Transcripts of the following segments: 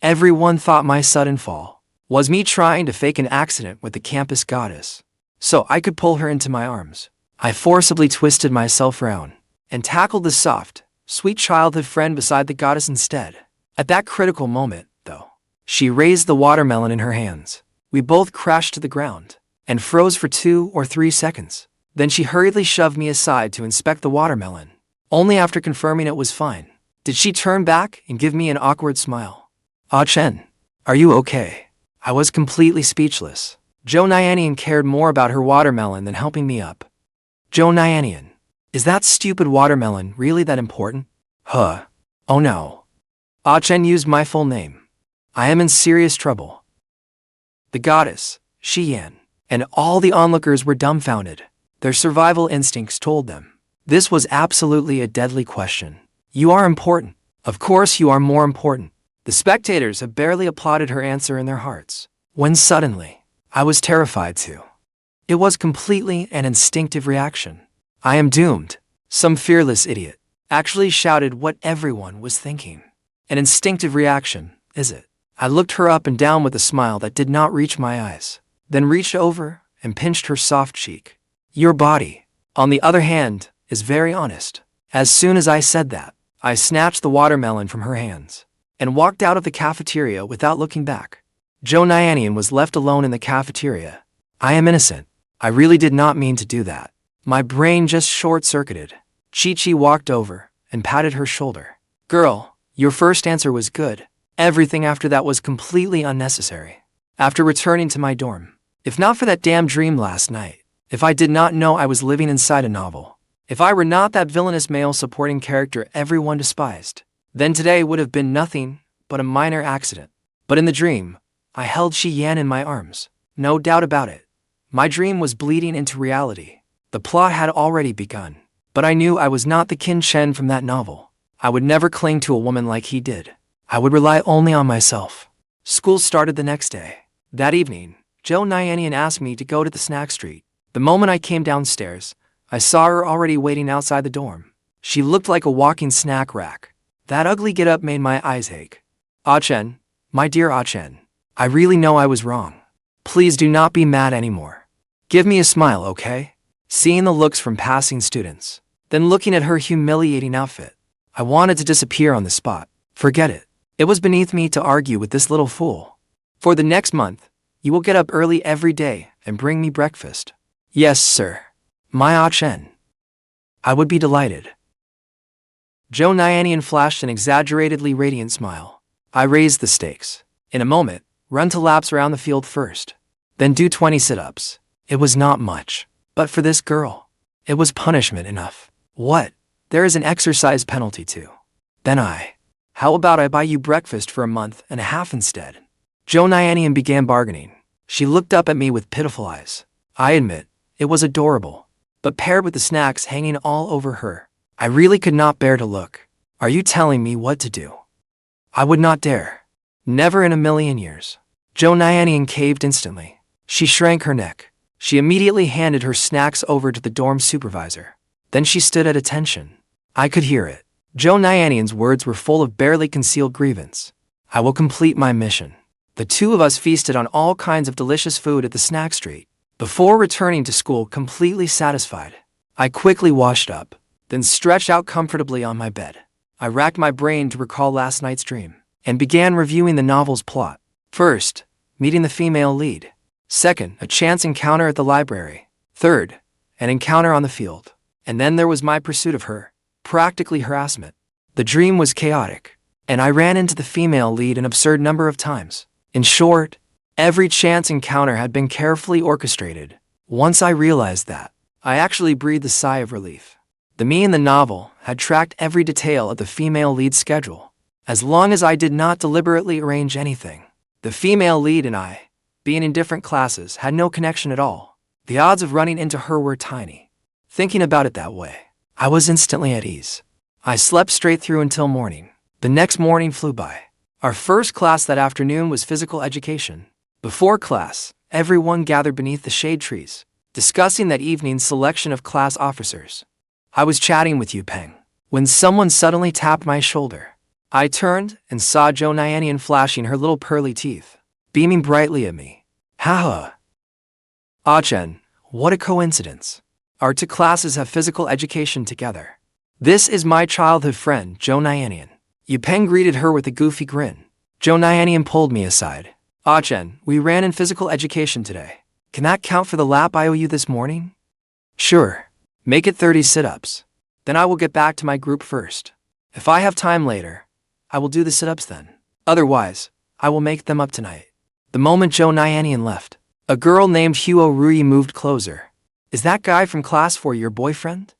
Everyone thought my sudden fall was me trying to fake an accident with the campus goddess, so I could pull her into my arms. I forcibly twisted myself round and tackled the soft, sweet childhood friend beside the goddess instead. At that critical moment, though, she raised the watermelon in her hands. We both crashed to the ground and froze for 2 or 3 seconds. Then she hurriedly shoved me aside to inspect the watermelon. Only after confirming it was fine did she turn back and give me an awkward smile. "Ah, Chen, are you okay?" I was completely speechless. Zhou Nianian cared more about her watermelon than helping me up. "Zhou Nianian, is that stupid watermelon really that important?" "Huh. Oh no." Ah Chen used my full name. "I am in serious trouble." The goddess, Xiyan, and all the onlookers were dumbfounded. Their survival instincts told them this was absolutely a deadly question. "You are important. Of course you are more important." The spectators had barely applauded her answer in their hearts, when suddenly, I was terrified too. It was completely an instinctive reaction. "I am doomed," some fearless idiot actually shouted what everyone was thinking. An instinctive reaction, is it? I looked her up and down with a smile that did not reach my eyes, then reached over and pinched her soft cheek. "Your body, on the other hand, is very honest." As soon as I said that, I snatched the watermelon from her hands and walked out of the cafeteria without looking back. Zhou Nianian was left alone in the cafeteria. "I am innocent. I really did not mean to do that. My brain just short-circuited." Chi-Chi walked over and patted her shoulder. "Girl, your first answer was good. Everything after that was completely unnecessary." After returning to my dorm, if not for that damn dream last night, if I did not know I was living inside a novel, if I were not that villainous male supporting character everyone despised, then today would have been nothing but a minor accident. But in the dream, I held Xiyan in my arms. No doubt about it. My dream was bleeding into reality. The plot had already begun, but I knew I was not the Qin Chen from that novel. I would never cling to a woman like he did. I would rely only on myself. School started the next day. That evening, Zhou Nianian asked me to go to the snack street. The moment I came downstairs, I saw her already waiting outside the dorm. She looked like a walking snack rack. That ugly get-up made my eyes ache. "Ah Chen, my dear Ah Chen, I really know I was wrong. Please do not be mad anymore. Give me a smile, okay?" Seeing the looks from passing students, then looking at her humiliating outfit, I wanted to disappear on the spot. Forget it. It was beneath me to argue with this little fool. "For the next month, you will get up early every day and bring me breakfast." "Yes, sir. My Ah Chen." "I would be delighted." Zhou Nianian flashed an exaggeratedly radiant smile. I raised the stakes. In a moment, run 2 laps around the field first. Then do 20 sit-ups. It was not much, but for this girl, it was punishment enough. "What? There is an exercise penalty too." Then "How about I buy you breakfast for a month and a half instead?" Zhou Nianian began bargaining. She looked up at me with pitiful eyes. I admit, it was adorable, but paired with the snacks hanging all over her, I really could not bear to look. "Are you telling me what to do?" "I would not dare. Never in a million years." Zhou Nianian caved instantly. She shrank her neck. She immediately handed her snacks over to the dorm supervisor. Then she stood at attention. I could hear it. Zhou Nianian's words were full of barely concealed grievance. "I will complete my mission." The two of us feasted on all kinds of delicious food at the snack street. Before returning to school completely satisfied, I quickly washed up, then stretched out comfortably on my bed. I racked my brain to recall last night's dream, and began reviewing the novel's plot. First, meeting the female lead. Second, a chance encounter at the library. Third, an encounter on the field. And then there was my pursuit of her, practically harassment. The dream was chaotic, and I ran into the female lead an absurd number of times. In short, every chance encounter had been carefully orchestrated. Once I realized that, I actually breathed a sigh of relief. The me in the novel had tracked every detail of the female lead's schedule. As long as I did not deliberately arrange anything, the female lead and I, being in different classes, had no connection at all. The odds of running into her were tiny. Thinking about it that way, I was instantly at ease. I slept straight through until morning. The next morning flew by. Our first class that afternoon was physical education. Before class, everyone gathered beneath the shade trees, discussing that evening's selection of class officers. I was chatting with Yu Peng when someone suddenly tapped my shoulder. I turned and saw Zhou Nianian flashing her little pearly teeth, beaming brightly at me. Haha. Ah Chen, what a coincidence. Our two classes have physical education together. This is my childhood friend, Zhou Nianian. Yu Peng greeted her with a goofy grin. Zhou Nianian pulled me aside. Ah Chen, we ran in physical education today. Can that count for the lap I owe you this morning? Sure. Make it 30 sit-ups. Then I will get back to my group first. If I have time later, I will do the sit-ups then. Otherwise, I will make them up tonight. The moment Zhou Nianian left, a girl named Huo Rui moved closer. Is that guy from class 4 your boyfriend?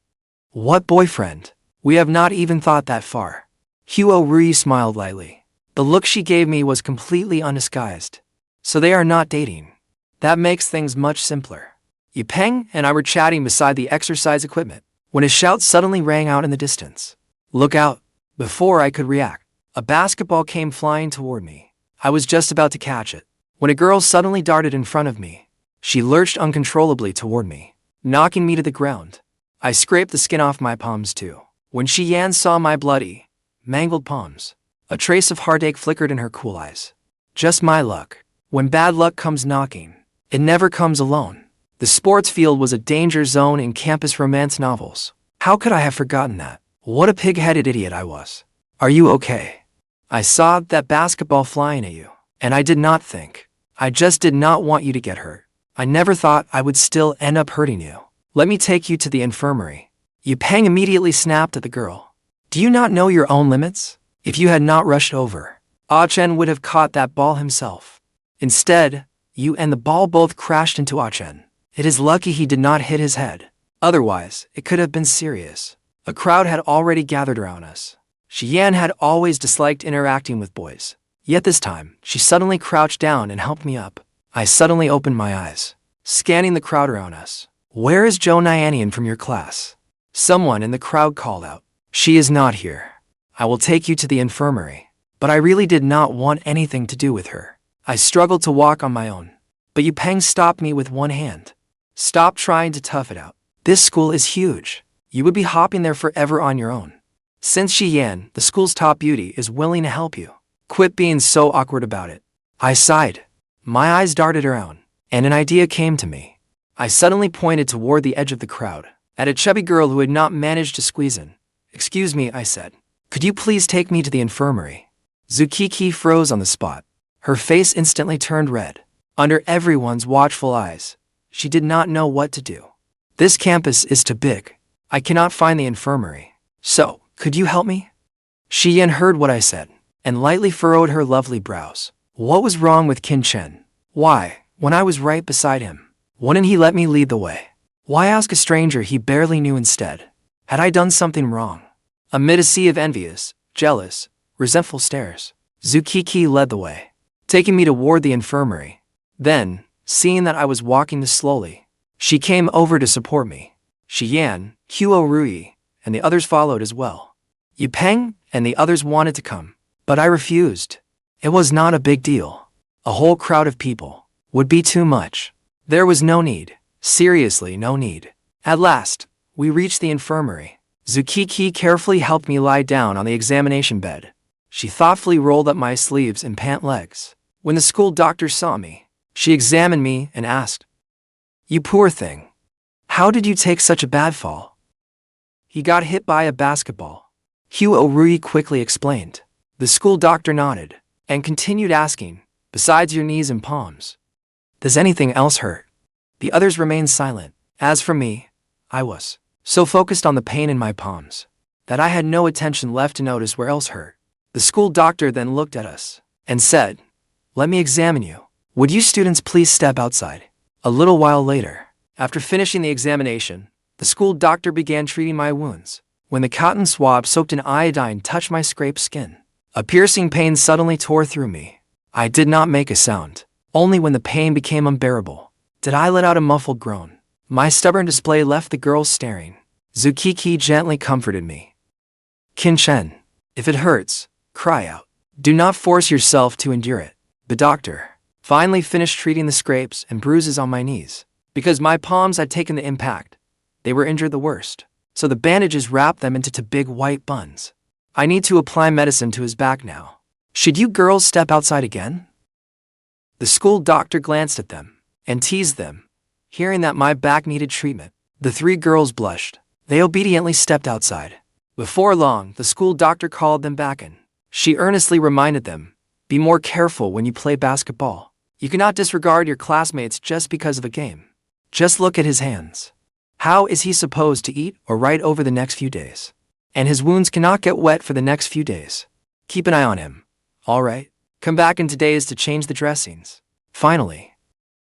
What boyfriend? We have not even thought that far. Huo Rui smiled lightly. The look she gave me was completely undisguised. So they are not dating. That makes things much simpler. Yu Peng and I were chatting beside the exercise equipment when a shout suddenly rang out in the distance. Look out! Before I could react, a basketball came flying toward me. I was just about to catch it when a girl suddenly darted in front of me. She lurched uncontrollably toward me, knocking me to the ground. I scraped the skin off my palms too. When Xiyan saw my bloody, mangled palms, a trace of heartache flickered in her cool eyes. Just my luck. When bad luck comes knocking, it never comes alone. The sports field was a danger zone in campus romance novels. How could I have forgotten that? What a pig-headed idiot I was. Are you okay? I saw that basketball flying at you, and I did not think. I just did not want you to get hurt. I never thought I would still end up hurting you. Let me take you to the infirmary. Yu Peng immediately snapped at the girl. Do you not know your own limits? If you had not rushed over, Ah Chen would have caught that ball himself. Instead, you and the ball both crashed into Ah Chen. It is lucky he did not hit his head. Otherwise, it could have been serious. A crowd had already gathered around us. Xiyan had always disliked interacting with boys. Yet this time, she suddenly crouched down and helped me up. I suddenly opened my eyes, scanning the crowd around us. Where is Zhou Nianian from your class? Someone in the crowd called out. She is not here. I will take you to the infirmary. But I really did not want anything to do with her. I struggled to walk on my own. But Yu Peng stopped me with one hand. Stop trying to tough it out. This school is huge. You would be hopping there forever on your own. Since Xiyan, the school's top beauty, is willing to help you, quit being so awkward about it. I sighed. My eyes darted around, and an idea came to me. I suddenly pointed toward the edge of the crowd, at a chubby girl who had not managed to squeeze in. Excuse me, I said. Could you please take me to the infirmary? Zukiki froze on the spot. Her face instantly turned red. Under everyone's watchful eyes, she did not know what to do. This campus is too big. I cannot find the infirmary. So, could you help me? Xiyan heard what I said, and lightly furrowed her lovely brows. What was wrong with Chen? Why, when I was right beside him, wouldn't he let me lead the way? Why ask a stranger he barely knew instead? Had I done something wrong? Amid a sea of envious, jealous, resentful stares, Zukiki led the way, taking me toward the infirmary. Then, seeing that I was walking too slowly, she came over to support me. Xiyan, Huo Rui, and the others followed as well. Yu Peng and the others wanted to come, but I refused. It was not a big deal. A whole crowd of people would be too much. There was no need. Seriously, no need. At last, we reached the infirmary. Zukiki carefully helped me lie down on the examination bed. She thoughtfully rolled up my sleeves and pant legs. When the school doctor saw me, she examined me and asked, "You poor thing. How did you take such a bad fall?" "He got hit by a basketball," Huo Rui quickly explained. The school doctor nodded and continued asking, "Besides your knees and palms, does anything else hurt?" The others remained silent. As for me, I was so focused on the pain in my palms that I had no attention left to notice where else hurt. The school doctor then looked at us and said, "Let me examine you. Would you students please step outside?" A little while later, after finishing the examination, the school doctor began treating my wounds. When the cotton swab soaked in iodine touched my scraped skin, a piercing pain suddenly tore through me. I did not make a sound. Only when the pain became unbearable did I let out a muffled groan. My stubborn display left the girls staring. Zukiki gently comforted me. "Chen, if it hurts, cry out. Do not force yourself to endure it." The doctor finally finished treating the scrapes and bruises on my knees. Because my palms had taken the impact, they were injured the worst, so the bandages wrapped them into two big white buns. I need to apply medicine to his back now. Should you girls step outside again? The school doctor glanced at them and teased them. Hearing that my back needed treatment, the 3 girls blushed. They obediently stepped outside. Before long, the school doctor called them back in. She earnestly reminded them, be more careful when you play basketball. You cannot disregard your classmates just because of a game. Just look at his hands. How is he supposed to eat or write over the next few days? And his wounds cannot get wet for the next few days. Keep an eye on him. All right. Come back in 2 days to change the dressings. Finally,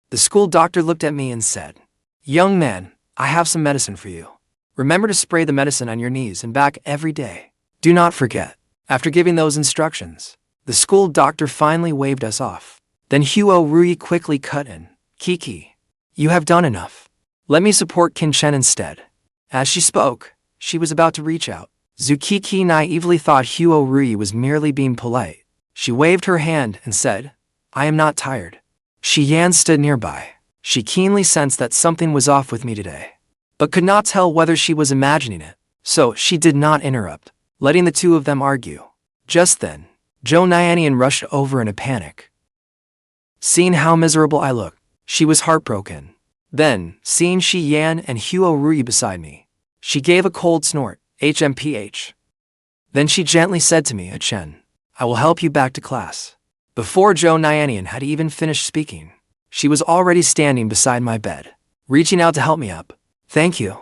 the school doctor looked at me and said, young man, I have some medicine for you. Remember to spray the medicine on your knees and back every day. Do not forget. After giving those instructions, the school doctor finally waved us off. Then Huo Rui quickly cut in. Kiki, you have done enough. Let me support Chen instead. As she spoke, she was about to reach out. Zukiki naively thought Huo Rui was merely being polite. She waved her hand and said, I am not tired. Shi Yan stood nearby. She keenly sensed that something was off with me today, but could not tell whether she was imagining it, so she did not interrupt, letting the 2 of them argue. Just then, Zhou Nianian rushed over in a panic. Seeing how miserable I looked, she was heartbroken. Then, seeing Shi Yan and Huo Rui beside me, she gave a cold snort, HMPH. Then she gently said to me, Chen, I will help you back to class. Before Zhou Nianian had even finished speaking, she was already standing beside my bed, reaching out to help me up. Thank you.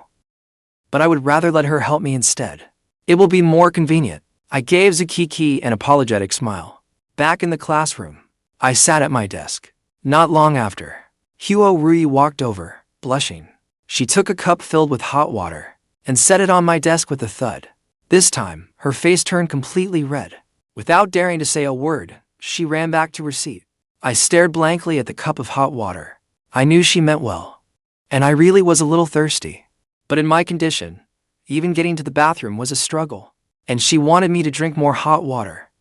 But I would rather let her help me instead. It will be more convenient. I gave Zukiki an apologetic smile. Back in the classroom, I sat at my desk. Not long after, Huo Rui walked over, blushing. She took a cup filled with hot water and set it on my desk with a thud. This time, her face turned completely red. Without daring to say a word, she ran back to her seat. I stared blankly at the cup of hot water. I knew she meant well, and I really was a little thirsty. But in my condition, even getting to the bathroom was a struggle, and she wanted me to drink more hot water.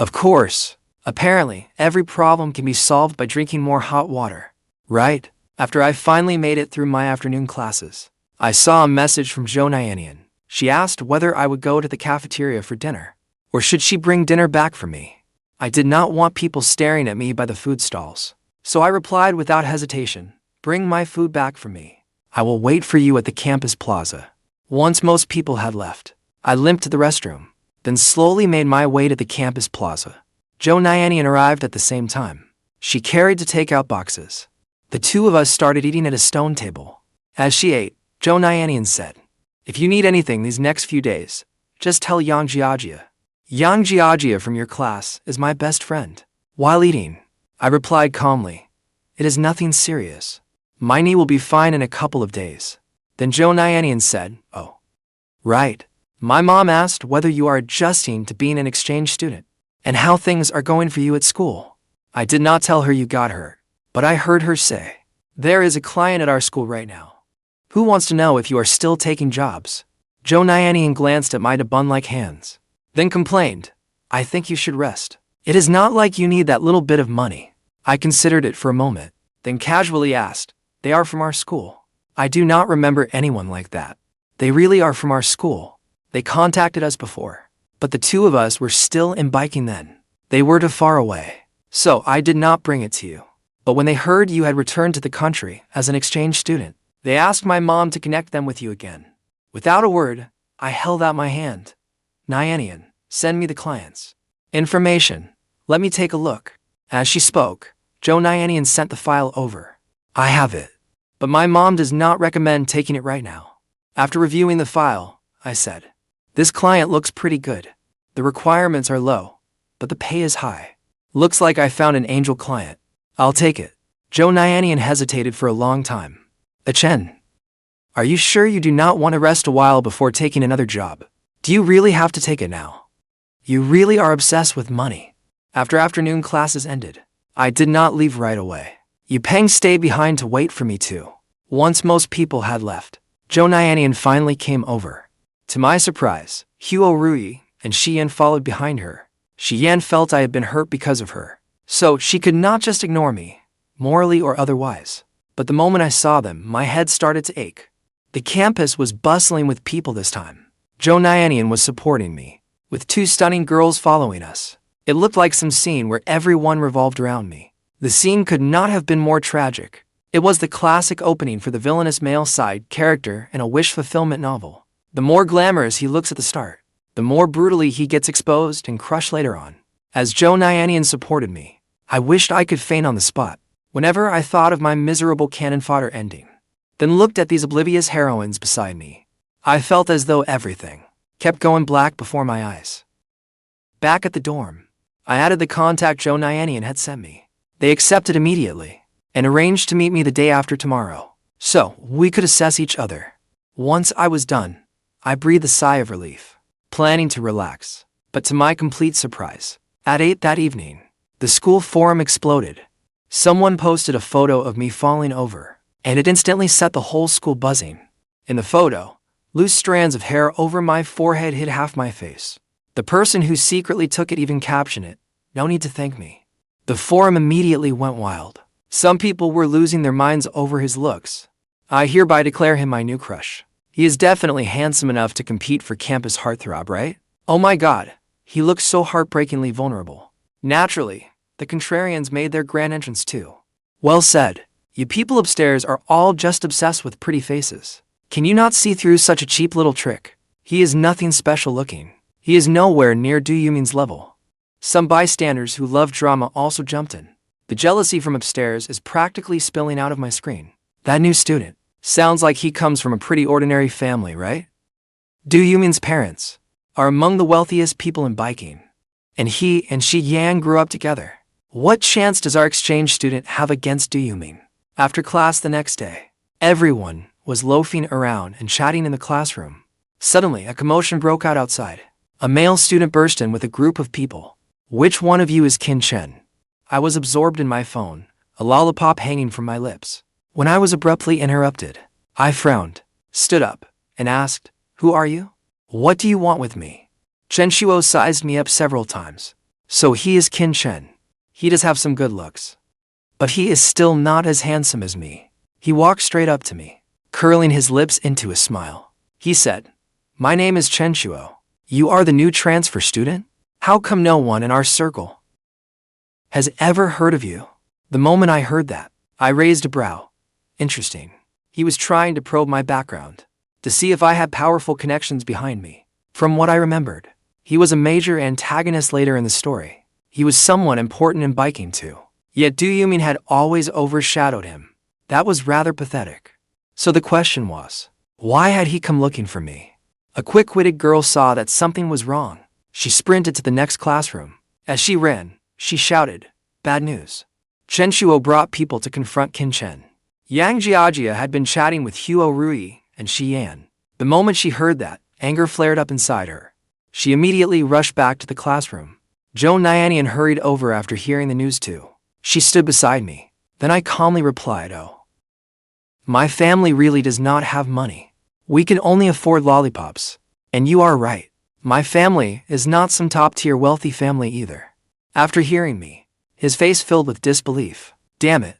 Of course, apparently, every problem can be solved by drinking more hot water, right? After I finally made it through my afternoon classes, I saw a message from Zhou Nianian. She asked whether I would go to the cafeteria for dinner, or should she bring dinner back for me. I did not want people staring at me by the food stalls, so I replied without hesitation, bring my food back for me. I will wait for you at the campus plaza. Once most people had left, I limped to the restroom, then slowly made my way to the campus plaza. Zhou Nianian arrived at the same time. She carried the takeout boxes. The 2 of us started eating at a stone table. As she ate, Zhou Nianian said, if you need anything these next few days, just tell Yang Jiajia. Yang Jiajia from your class is my best friend. While eating, I replied calmly, it is nothing serious. My knee will be fine in a couple of days. Then Zhou Nianian said, oh, right. My mom asked whether you are adjusting to being an exchange student, and how things are going for you at school. I did not tell her you got hurt, but I heard her say, there is a client at our school right now. Who wants to know if you are still taking jobs? Zhou Nianian glanced at my bun-like hands, then complained, I think you should rest. It is not like you need that little bit of money. I considered it for a moment, then casually asked, they are from our school. I do not remember anyone like that. They really are from our school. They contacted us before, but the 2 of us were still in biking then. They were too far away, so I did not bring it to you. But when they heard you had returned to the country as an exchange student, they asked my mom to connect them with you again. Without a word, I held out my hand. Nianian, send me the client's information. Let me take a look. As she spoke, Zhou Nianian sent the file over. I have it, but my mom does not recommend taking it right now. After reviewing the file, I said, this client looks pretty good. The requirements are low, but the pay is high. Looks like I found an angel client. I'll take it. Zhou Nianian hesitated for a long time. Chen, are you sure you do not want to rest a while before taking another job? Do you really have to take it now? You really are obsessed with money. After afternoon classes ended, I did not leave right away. Yupeng stayed behind to wait for me too. Once most people had left, Zhou Nianian finally came over. To my surprise, Huo Rui and Shi Yan followed behind her. Shi Yan felt I had been hurt because of her, so she could not just ignore me, morally or otherwise. But the moment I saw them, my head started to ache. The campus was bustling with people this time. Zhou Nianian was supporting me. with 2 stunning girls following us. It looked like some scene where everyone revolved around me. The scene could not have been more tragic. It was the classic opening for the villainous male side character in a wish fulfillment novel. The more glamorous he looks at the start, the more brutally he gets exposed and crushed later on. As Zhou Nianian supported me, I wished I could faint on the spot whenever I thought of my miserable cannon fodder ending, then looked at these oblivious heroines beside me. I felt as though everything kept going black before my eyes. Back at the dorm, I added the contact Zhou Nianian had sent me. They accepted immediately and arranged to meet me the day after tomorrow, so we could assess each other. Once I was done, I breathed a sigh of relief, planning to relax. But to my complete surprise, at 8 that evening, the school forum exploded. Someone posted a photo of me falling over, and it instantly set the whole school buzzing. In the photo, loose strands of hair over my forehead hid half my face. The person who secretly took it even captioned it, "No need to thank me." The forum immediately went wild. Some people were losing their minds over his looks. I hereby declare him my new crush. He is definitely handsome enough to compete for campus heartthrob, right? Oh my god, he looks so heartbreakingly vulnerable. Naturally, the contrarians made their grand entrance too. Well said. You people upstairs are all just obsessed with pretty faces. Can you not see through such a cheap little trick? He is nothing special looking. He is nowhere near Du Yumin's level. Some bystanders who love drama also jumped in. The jealousy from upstairs is practically spilling out of my screen. That new student sounds like he comes from a pretty ordinary family, right? Du Yumin's parents are among the wealthiest people in biking, and he and Shi Yang grew up together. What chance does our exchange student have against Du Yumin? After class the next day, everyone was loafing around and chatting in the classroom. Suddenly, a commotion broke out outside. A male student burst in with a group of people. "Which one of you is Chen?" I was absorbed in my phone, a lollipop hanging from my lips, when I was abruptly interrupted. I frowned, stood up, and asked, "Who are you? What do you want with me?" Shuo sized me up several times. So he is Chen. He does have some good looks, but he is still not as handsome as me. He walked straight up to me, curling his lips into a smile. He said, "My name is Shuo. You are the new transfer student? How come no one in our circle has ever heard of you?" The moment I heard that, I raised a brow. Interesting. He was trying to probe my background, to see if I had powerful connections behind me. From what I remembered, he was a major antagonist later in the story. He was someone important in biking too. Yet Du Yumin had always overshadowed him. That was rather pathetic. So the question was, why had he come looking for me? A quick-witted girl saw that something was wrong. She sprinted to the next classroom. As she ran, she shouted, "Bad news." Shuo brought people to confront Chen. Yang Jiajia had been chatting with Huo Rui and Xian. The moment she heard that, anger flared up inside her. She immediately rushed back to the classroom. Zhou Nianian hurried over after hearing the news too. She stood beside me. Then I calmly replied, "Oh, my family really does not have money. We can only afford lollipops. And you are right. My family is not some top-tier wealthy family either." After hearing me, his face filled with disbelief. Damn it.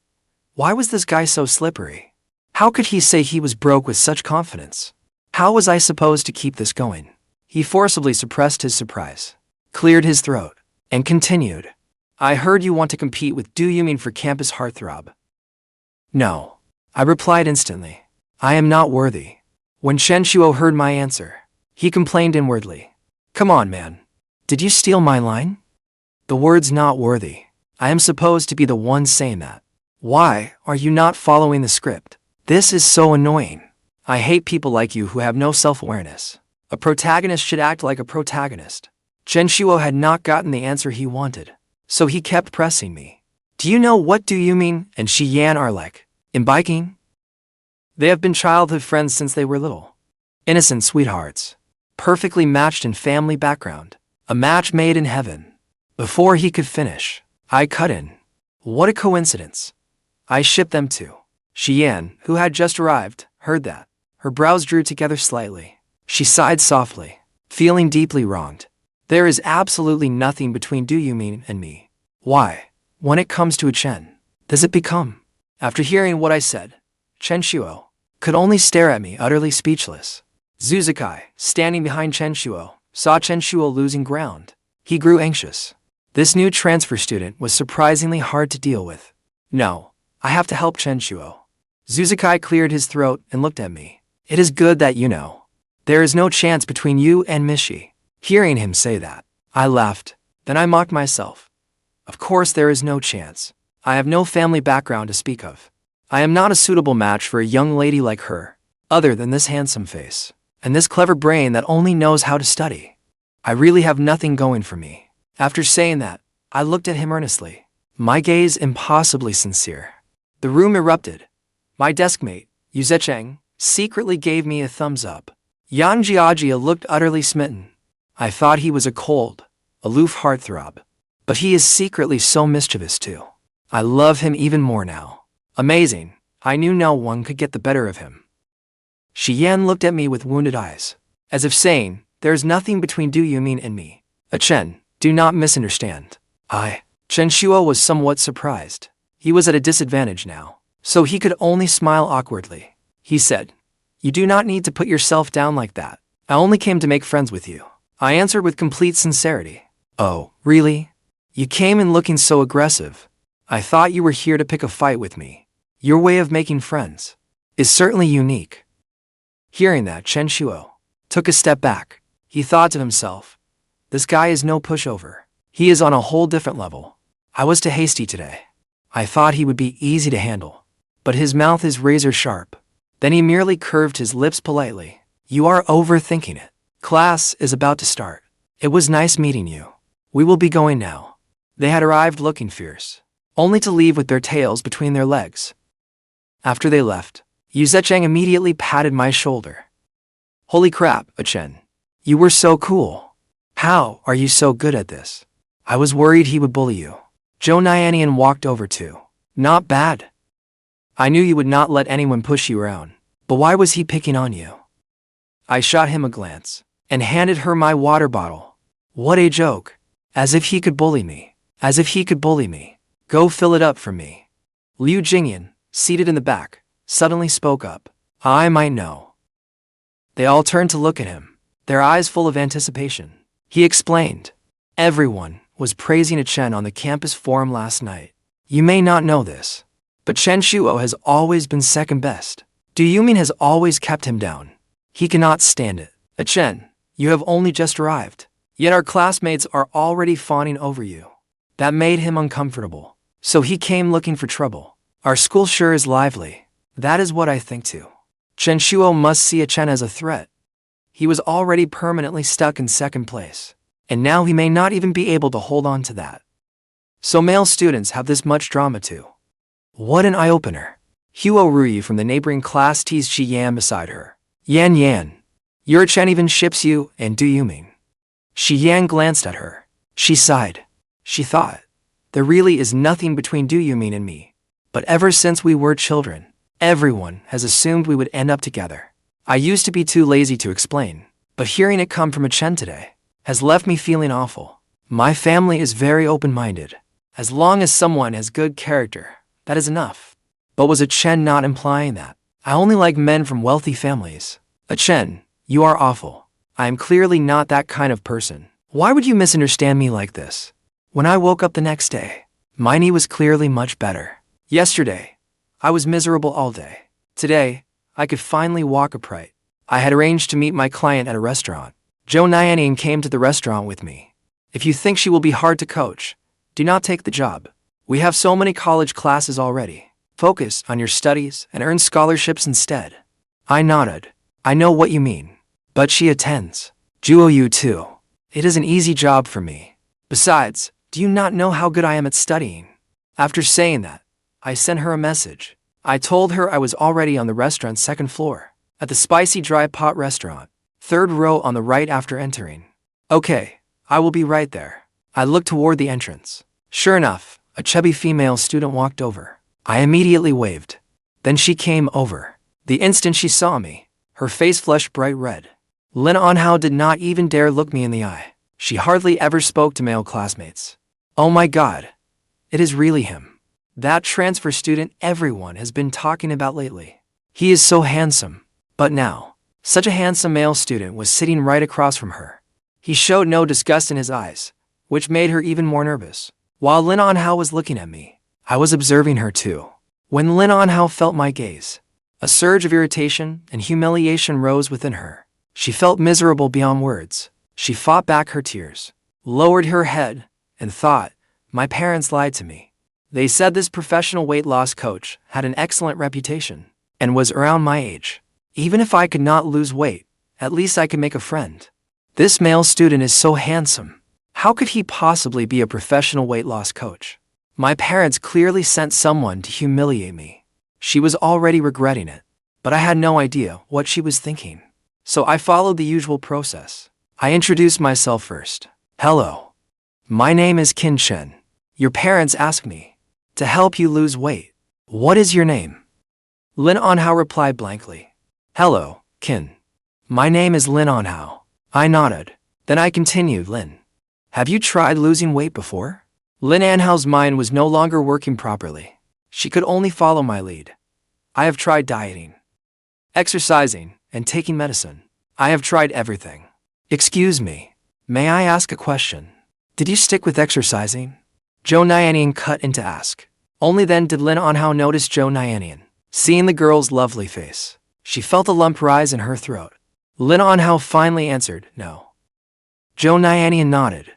Why was this guy so slippery? How could he say he was broke with such confidence? How was I supposed to keep this going? He forcibly suppressed his surprise, cleared his throat, and continued. "I heard you want to compete with Du Yumin for campus heartthrob." "No," I replied instantly. "I am not worthy." When Shuo heard my answer, he complained inwardly. "Come on, man. Did you steal my line?" The words "not worthy." I am supposed to be the one saying that. Why are you not following the script? This is so annoying. I hate people like you who have no self-awareness. A protagonist should act like a protagonist. Shuo had not gotten the answer he wanted, so he kept pressing me. "Do you know what Du Yumin and Xian are like in biking?" They have been childhood friends since they were little. Innocent sweethearts, perfectly matched in family background, a match made in heaven. Before he could finish, I cut in. What a coincidence. I shipped them too. Xian, who had just arrived, heard that. Her brows drew together slightly. She sighed softly, feeling deeply wronged. There is absolutely nothing between Du Yumin and me. Why, when it comes to a Chen, does it become? After hearing what I said, Shuo could only stare at me, utterly speechless. Zuzukai, standing behind Shuo, saw Chen Shuo losing ground. He grew anxious. This new transfer student was surprisingly hard to deal with. No, I have to help Chen Shuo. Zuzukai cleared his throat and looked at me. It is good that you know. There is no chance between you and Mishi. Hearing him say that, I laughed. Then I mocked myself. Of course there is no chance. I have no family background to speak of. I am not a suitable match for a young lady like her, other than this handsome face, and this clever brain that only knows how to study. I really have nothing going for me. After saying that, I looked at him earnestly, my gaze impossibly sincere. The room erupted. My deskmate, Yu Zecheng, secretly gave me a thumbs up. Yan Jiajia looked utterly smitten. I thought he was a cold, aloof heartthrob. But he is secretly so mischievous too. I love him even more now. Amazing, I knew no one could get the better of him. Shi Yan looked at me with wounded eyes, as if saying, there is nothing between Du Yumin and me. Chen, do not misunderstand. Chen Shuo was somewhat surprised. He was at a disadvantage now, so he could only smile awkwardly. He said, you do not need to put yourself down like that. I only came to make friends with you. I answered with complete sincerity. Oh, really? You came in looking so aggressive. I thought you were here to pick a fight with me. Your way of making friends is certainly unique. Hearing that, Chen Shuo took a step back. He thought to himself, this guy is no pushover. He is on a whole different level. I was too hasty today. I thought he would be easy to handle, but his mouth is razor sharp. Then he merely curved his lips politely. You are overthinking it. Class is about to start. It was nice meeting you. We will be going now. They had arrived looking fierce, only to leave with their tails between their legs. After they left, Yu Zecheng immediately patted my shoulder. Holy crap, Chen. You were so cool. How are you so good at this? I was worried he would bully you. Zhou Nianian walked over too. Not bad. I knew you would not let anyone push you around, but why was he picking on you? I shot him a glance and handed her my water bottle. What a joke. As if he could bully me. As if he could bully me. Go fill it up for me. Liu Jingyan, seated in the back, suddenly spoke up. I might know. They all turned to look at him, their eyes full of anticipation. He explained. Everyone was praising Chen on the campus forum last night. You may not know this, but Chen Shuo has always been second best. Du Yumin has always kept him down. He cannot stand it. Chen, you have only just arrived, yet our classmates are already fawning over you. That made him uncomfortable, so he came looking for trouble. Our school sure is lively. That is what I think too. Chen Shuo must see Chen as a threat. He was already permanently stuck in second place, and now he may not even be able to hold on to that. So male students have this much drama too. What an eye-opener. Huo Ruyi from the neighboring class teased Shi Yan beside her. Yan, your Chen even ships you and Du Yumin. Shi Yan glanced at her. She sighed. She thought, there really is nothing between Du Yumin and me. But ever since we were children, everyone has assumed we would end up together. I used to be too lazy to explain, but hearing it come from a Chen today has left me feeling awful. My family is very open-minded. As long as someone has good character, that is enough. But was a Chen not implying that? I only like men from wealthy families. Chen, you are awful. I am clearly not that kind of person. Why would you misunderstand me like this? When I woke up the next day, my knee was clearly much better. Yesterday, I was miserable all day. Today, I could finally walk upright. I had arranged to meet my client at a restaurant. Zhou Nianian came to the restaurant with me. If you think she will be hard to coach, do not take the job. We have so many college classes already. Focus on your studies and earn scholarships instead. I nodded. I know what you mean. But she attends. Zhuo Yu too. It is an easy job for me. Besides, do you not know how good I am at studying? After saying that, I sent her a message. I told her I was already on the restaurant's second floor, at the Spicy Dry Pot restaurant, third row on the right after entering. Okay, I will be right there. I looked toward the entrance. Sure enough, a chubby female student walked over. I immediately waved. Then she came over. The instant she saw me, her face flushed bright red. Lin Anhao did not even dare look me in the eye. She hardly ever spoke to male classmates. Oh my God, it is really him. That transfer student everyone has been talking about lately. He is so handsome. But now, such a handsome male student was sitting right across from her. He showed no disgust in his eyes, which made her even more nervous. While Lin Anhao was looking at me, I was observing her too. When Lin Anhao felt my gaze, a surge of irritation and humiliation rose within her. She felt miserable beyond words. She fought back her tears, lowered her head, and thought, my parents lied to me. They said this professional weight loss coach had an excellent reputation and was around my age. Even if I could not lose weight, at least I could make a friend. This male student is so handsome. How could he possibly be a professional weight loss coach? My parents clearly sent someone to humiliate me. She was already regretting it, but I had no idea what she was thinking. So I followed the usual process. I introduced myself first. Hello. My name is Chen. Your parents asked me to help you lose weight. What is your name? Lin Anhao replied blankly. Hello, Kin. My name is Lin Anhao. I nodded. Then I continued, Lin. Have you tried losing weight before? Lin Anhao's mind was no longer working properly. She could only follow my lead. I have tried dieting, exercising, and taking medicine. I have tried everything. Excuse me, may I ask a question? Did you stick with exercising? Zhou Nianian cut in to ask. Only then did Lin Anhao notice Zhou Nianian. Seeing the girl's lovely face, she felt a lump rise in her throat. Lin Anhao finally answered, no. Zhou Nianian nodded.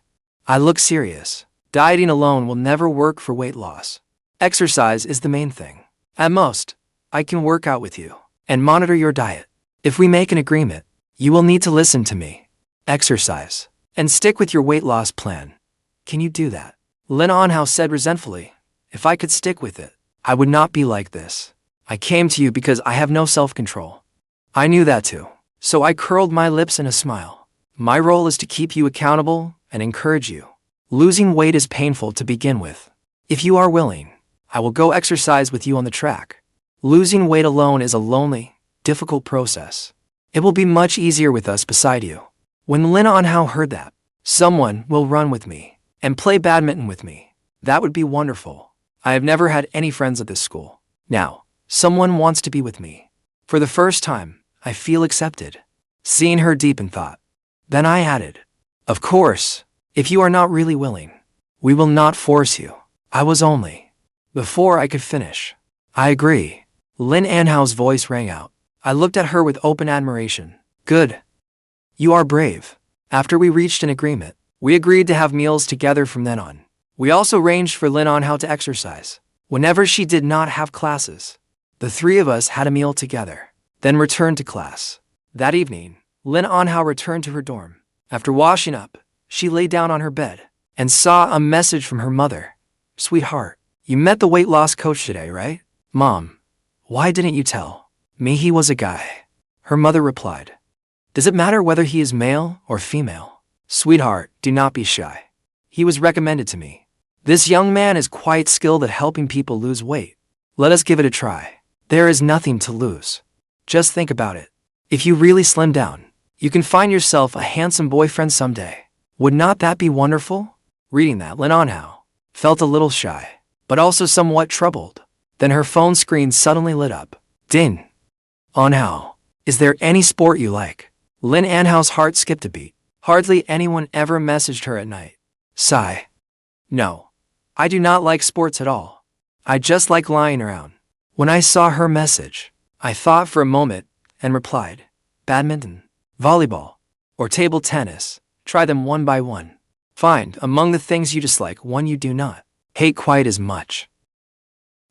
I look serious. Dieting alone will never work for weight loss. Exercise is the main thing. At most, I can work out with you and monitor your diet. If we make an agreement, you will need to listen to me, exercise, and stick with your weight loss plan. Can you do that? Lin Anhao said resentfully. If I could stick with it, I would not be like this. I came to you because I have no self-control. I knew that too, so I curled my lips in a smile. My role is to keep you accountable and encourage you. Losing weight is painful to begin with. If you are willing, I will go exercise with you on the track. Losing weight alone is a lonely, difficult process. It will be much easier with us beside you. When Lin Anhao heard that, someone will run with me and play badminton with me. That would be wonderful. I have never had any friends at this school. Now, someone wants to be with me. For the first time, I feel accepted. Seeing her deep in thought. Then I added, of course, if you are not really willing, we will not force you. I was only. Before I could finish. I agree. Lin Anhao's voice rang out. I looked at her with open admiration. Good. You are brave. After we reached an agreement, we agreed to have meals together from then on. We also arranged for Lin Anhao to exercise whenever she did not have classes. The three of us had a meal together, then returned to class. That evening, Lin Anhao returned to her dorm. After washing up, she lay down on her bed and saw a message from her mother. Sweetheart, you met the weight loss coach today, right? Mom, why didn't you tell me he was a guy? Her mother replied. Does it matter whether he is male or female? Sweetheart, do not be shy. He was recommended to me. This young man is quite skilled at helping people lose weight. Let us give it a try. There is nothing to lose. Just think about it. If you really slim down, you can find yourself a handsome boyfriend someday. Would not that be wonderful? Reading that, Lin Anhao felt a little shy, but also somewhat troubled. Then her phone screen suddenly lit up. Ding. Anhao, is there any sport you like? Lin Anhao's heart skipped a beat. Hardly anyone ever messaged her at night. Sigh. No, I do not like sports at all. I just like lying around. When I saw her message, I thought for a moment and replied, badminton, volleyball, or table tennis. Try them one by one. Find among the things you dislike one you do not hate quite as much.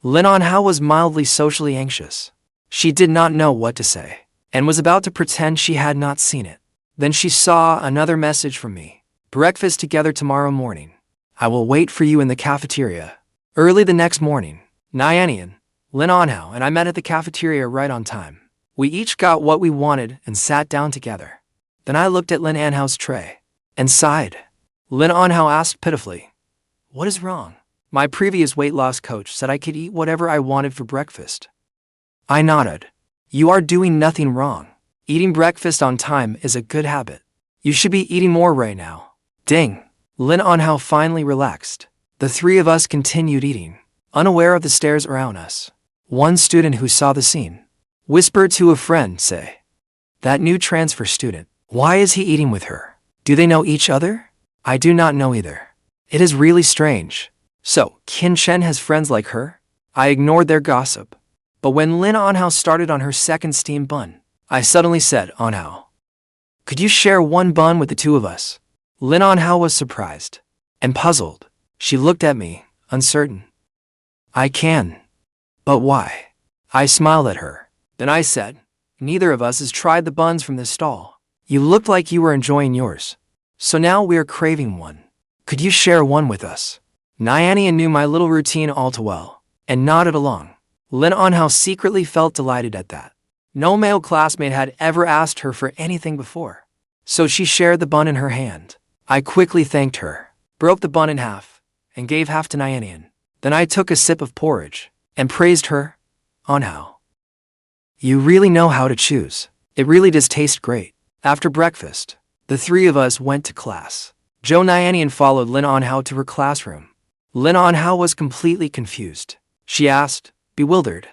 Lin Anhao was mildly socially anxious. She did not know what to say and was about to pretend she had not seen it. Then she saw another message from me. Breakfast together tomorrow morning. I will wait for you in the cafeteria. Early the next morning, Nianian, Lin Anhao, and I met at the cafeteria right on time. We each got what we wanted and sat down together. Then I looked at Lin Anhao's tray and sighed. Lin Anhao asked pitifully, what is wrong? My previous weight loss coach said I could eat whatever I wanted for breakfast. I nodded. You are doing nothing wrong. Eating breakfast on time is a good habit. You should be eating more right now. Ding. Lin Anhao finally relaxed. The three of us continued eating, unaware of the stares around us. One student who saw the scene whispered to a friend, say, that new transfer student, why is he eating with her? Do they know each other? I do not know either. It is really strange. So, Chen has friends like her? I ignored their gossip. But when Lin Anhao started on her second steam bun, I suddenly said, Anhao, could you share one bun with the two of us? Lin Anhao was surprised and puzzled. She looked at me, uncertain. I can. But why? I smiled at her. Then I said, neither of us has tried the buns from this stall. You looked like you were enjoying yours. So now we are craving one. Could you share one with us? Nianian knew my little routine all too well and nodded along. Lin Anhao secretly felt delighted at that. No male classmate had ever asked her for anything before. So she shared the bun in her hand. I quickly thanked her, broke the bun in half, and gave half to Nianian. Then I took a sip of porridge and praised her. Anhao, you really know how to choose. It really does taste great. After breakfast, the three of us went to class. Zhou Nianian followed Lin Anhao to her classroom. Lin Anhao was completely confused. She asked, bewildered,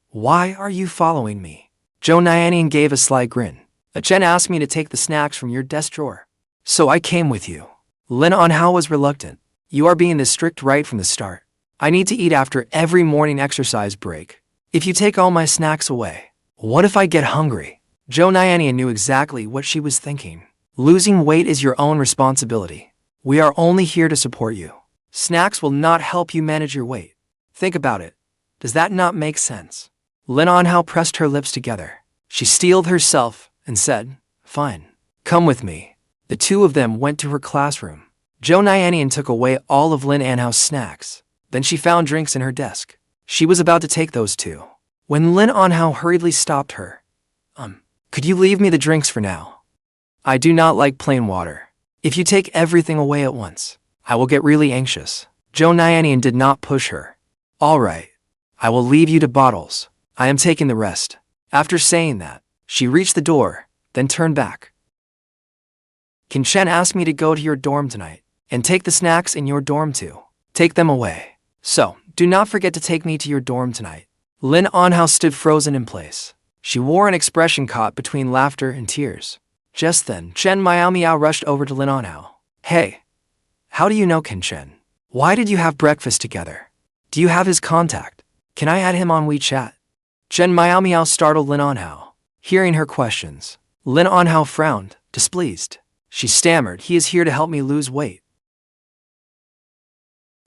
why are you following me? Zhou Nianian gave a sly grin. Chen asked me to take the snacks from your desk drawer. So I came with you. Lin Anhao was reluctant. You are being this strict right from the start. I need to eat after every morning exercise break. If you take all my snacks away, what if I get hungry? Zhou Nianian knew exactly what she was thinking. Losing weight is your own responsibility. We are only here to support you. Snacks will not help you manage your weight. Think about it. Does that not make sense? Lin Anhao pressed her lips together. She steeled herself and said, fine. Come with me. The two of them went to her classroom. Zhou Nianian took away all of Lin Anhao's snacks. Then she found drinks in her desk. She was about to take those too, when Lin Anhao hurriedly stopped her. Could you leave me the drinks for now? I do not like plain water. If you take everything away at once, I will get really anxious. Zhou Nianian did not push her. All right. I will leave you to bottles. I am taking the rest. After saying that, she reached the door, then turned back. Chen asked me to go to your dorm tonight and take the snacks in your dorm too. Take them away. So, do not forget to take me to your dorm tonight. Lin Anhao stood frozen in place. She wore an expression caught between laughter and tears. Just then, Chen Miaomiao rushed over to Lin Anhao. Hey, how do you know Chen? Why did you have breakfast together? Do you have his contact? Can I add him on WeChat? Chen Miaomiao startled Lin Anhao. Hearing her questions, Lin Anhao frowned, displeased. She stammered, he is here to help me lose weight.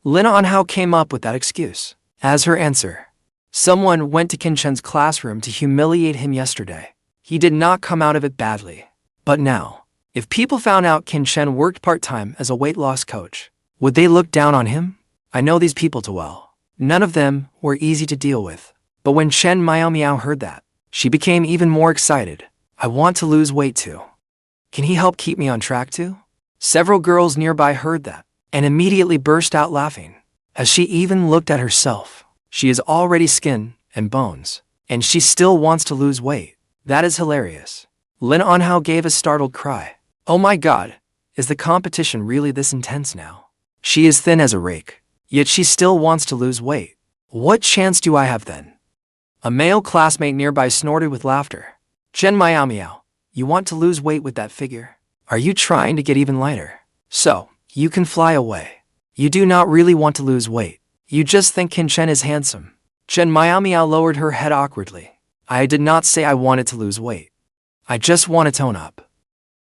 Lin Anhao came up with that excuse as her answer. Someone went to Chen's classroom to humiliate him yesterday. He did not come out of it badly. But now, if people found out Chen worked part-time as a weight loss coach, would they look down on him? I know these people too well. None of them were easy to deal with. But when Chen Miaomiao heard that, she became even more excited. I want to lose weight too. Can he help keep me on track too? Several girls nearby heard that and immediately burst out laughing. As she even looked at herself, she is already skin and bones, and she still wants to lose weight. That is hilarious. Lin Anhao gave a startled cry. Oh my god, is the competition really this intense now? She is thin as a rake, yet she still wants to lose weight. What chance do I have then? A male classmate nearby snorted with laughter. Chen Miaomiao, you want to lose weight with that figure? Are you trying to get even lighter? So, you can fly away. You do not really want to lose weight. You just think Chen is handsome. Chen Miaomiao lowered her head awkwardly. I did not say I wanted to lose weight. I just want to tone up.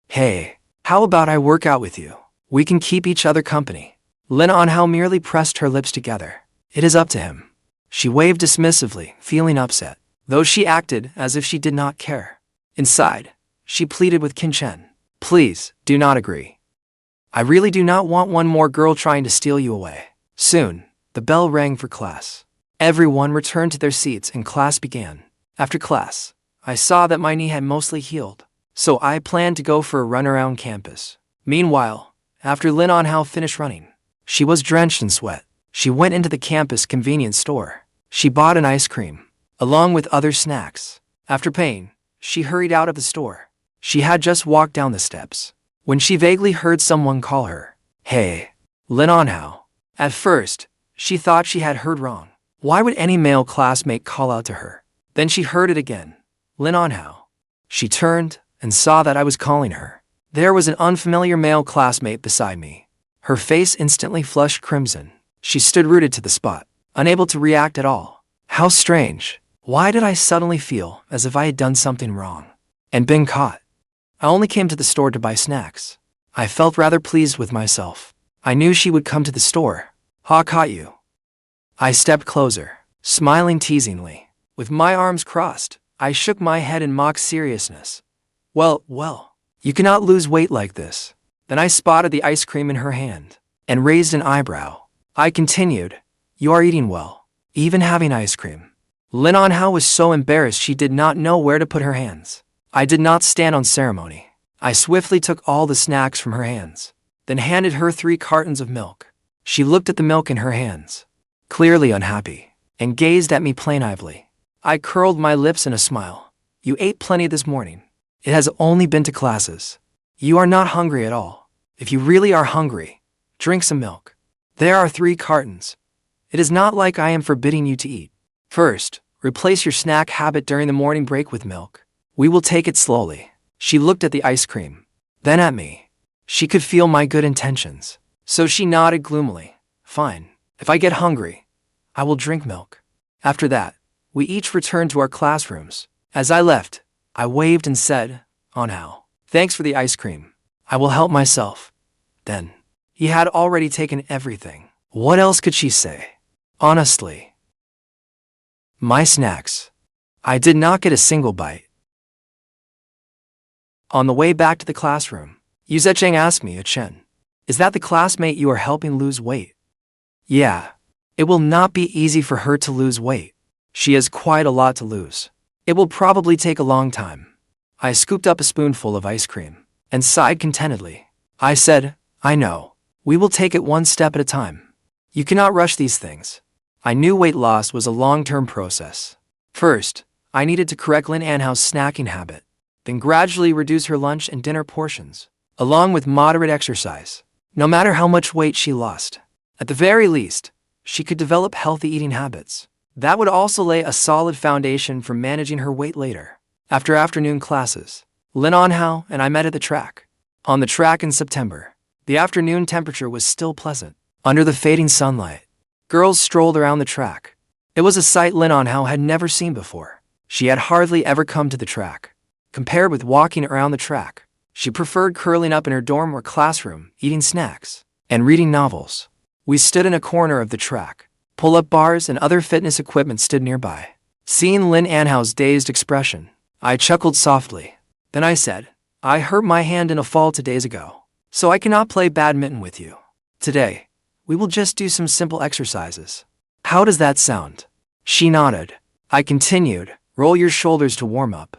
Hey, how about I work out with you? We can keep each other company. Lin Anhao merely pressed her lips together. It is up to him. She waved dismissively, feeling upset, though she acted as if she did not care. Inside, she pleaded with Chen. Please, do not agree. I really do not want one more girl trying to steal you away. Soon, the bell rang for class. Everyone returned to their seats and class began. After class, I saw that my knee had mostly healed, so I planned to go for a run around campus. Meanwhile, after Lin Anhao finished running, she was drenched in sweat. She went into the campus convenience store. She bought an ice cream, along with other snacks. After paying, she hurried out of the store. She had just walked down the steps when she vaguely heard someone call her. Hey, Lin Anhao. At first, she thought she had heard wrong. Why would any male classmate call out to her? Then she heard it again. Lin Anhao. She turned and saw that I was calling her. There was an unfamiliar male classmate beside me. Her face instantly flushed crimson. She stood rooted to the spot, unable to react at all. How strange. Why did I suddenly feel as if I had done something wrong and been caught? I only came to the store to buy snacks. I felt rather pleased with myself. I knew she would come to the store. Ha, caught you. I stepped closer, smiling teasingly. With my arms crossed, I shook my head in mock seriousness. Well, you cannot lose weight like this. Then I spotted the ice cream in her hand and raised an eyebrow. I continued, you are eating well, even having ice cream. Anhao was so embarrassed she did not know where to put her hands. I did not stand on ceremony. I swiftly took all the snacks from her hands, then handed her 3 cartons of milk. She looked at the milk in her hands, clearly unhappy, and gazed at me plaintively. I curled my lips in a smile. You ate plenty this morning. It has only been to classes. You are not hungry at all. If you really are hungry, drink some milk. There are 3 cartons. It is not like I am forbidding you to eat. First, replace your snack habit during the morning break with milk. We will take it slowly. She looked at the ice cream, then at me. She could feel my good intentions, so she nodded gloomily. Fine. If I get hungry, I will drink milk. After that, we each returned to our classrooms. As I left, I waved and said, Anhao, thanks for the ice cream. I will help myself. Then, he had already taken everything. What else could she say? Honestly. My snacks. I did not get a single bite. On the way back to the classroom, Chen asked me, Chen, is that the classmate you are helping lose weight? Yeah. It will not be easy for her to lose weight. She has quite a lot to lose. It will probably take a long time. I scooped up a spoonful of ice cream and sighed contentedly. I said, I know. We will take it one step at a time. You cannot rush these things. I knew weight loss was a long-term process. First, I needed to correct Anhao's snacking habit, then gradually reduce her lunch and dinner portions, along with moderate exercise. No matter how much weight she lost, at the very least, she could develop healthy eating habits. That would also lay a solid foundation for managing her weight later. After afternoon classes, Anhao and I met at the track. On the track in September, the afternoon temperature was still pleasant. Under the fading sunlight, girls strolled around the track. It was a sight Anhao had never seen before. She had hardly ever come to the track. Compared with walking around the track, she preferred curling up in her dorm or classroom, eating snacks, and reading novels. We stood in a corner of the track. Pull-up bars and other fitness equipment stood nearby. Seeing Anhao's dazed expression, I chuckled softly. Then I said, I hurt my hand in a fall 2 days ago, so I cannot play badminton with you. Today, we will just do some simple exercises. How does that sound? She nodded. I continued, roll your shoulders to warm up.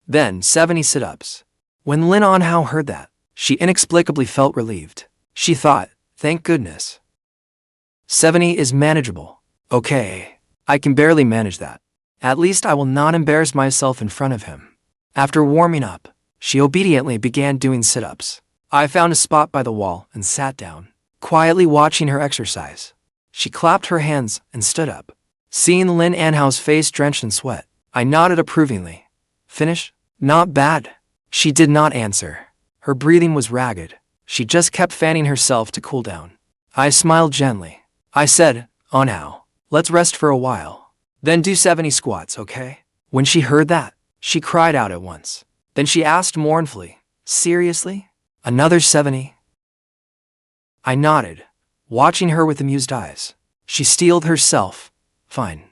Then 70 sit-ups. When Anhao heard that, she inexplicably felt relieved. She thought, thank goodness. 70 is manageable. Okay, I can barely manage that. At least I will not embarrass myself in front of him. After warming up, she obediently began doing sit-ups. I found a spot by the wall and sat down, quietly watching her exercise. She clapped her hands and stood up. Seeing Anhao's face drenched in sweat, I nodded approvingly. Finish? Not bad. She did not answer. Her breathing was ragged. She just kept fanning herself to cool down. I smiled gently. I said, Anhao, let's rest for a while. Then do 70 squats, okay? When she heard that, she cried out at once. Then she asked mournfully, seriously? Another 70? I nodded, watching her with amused eyes. She steeled herself. Fine.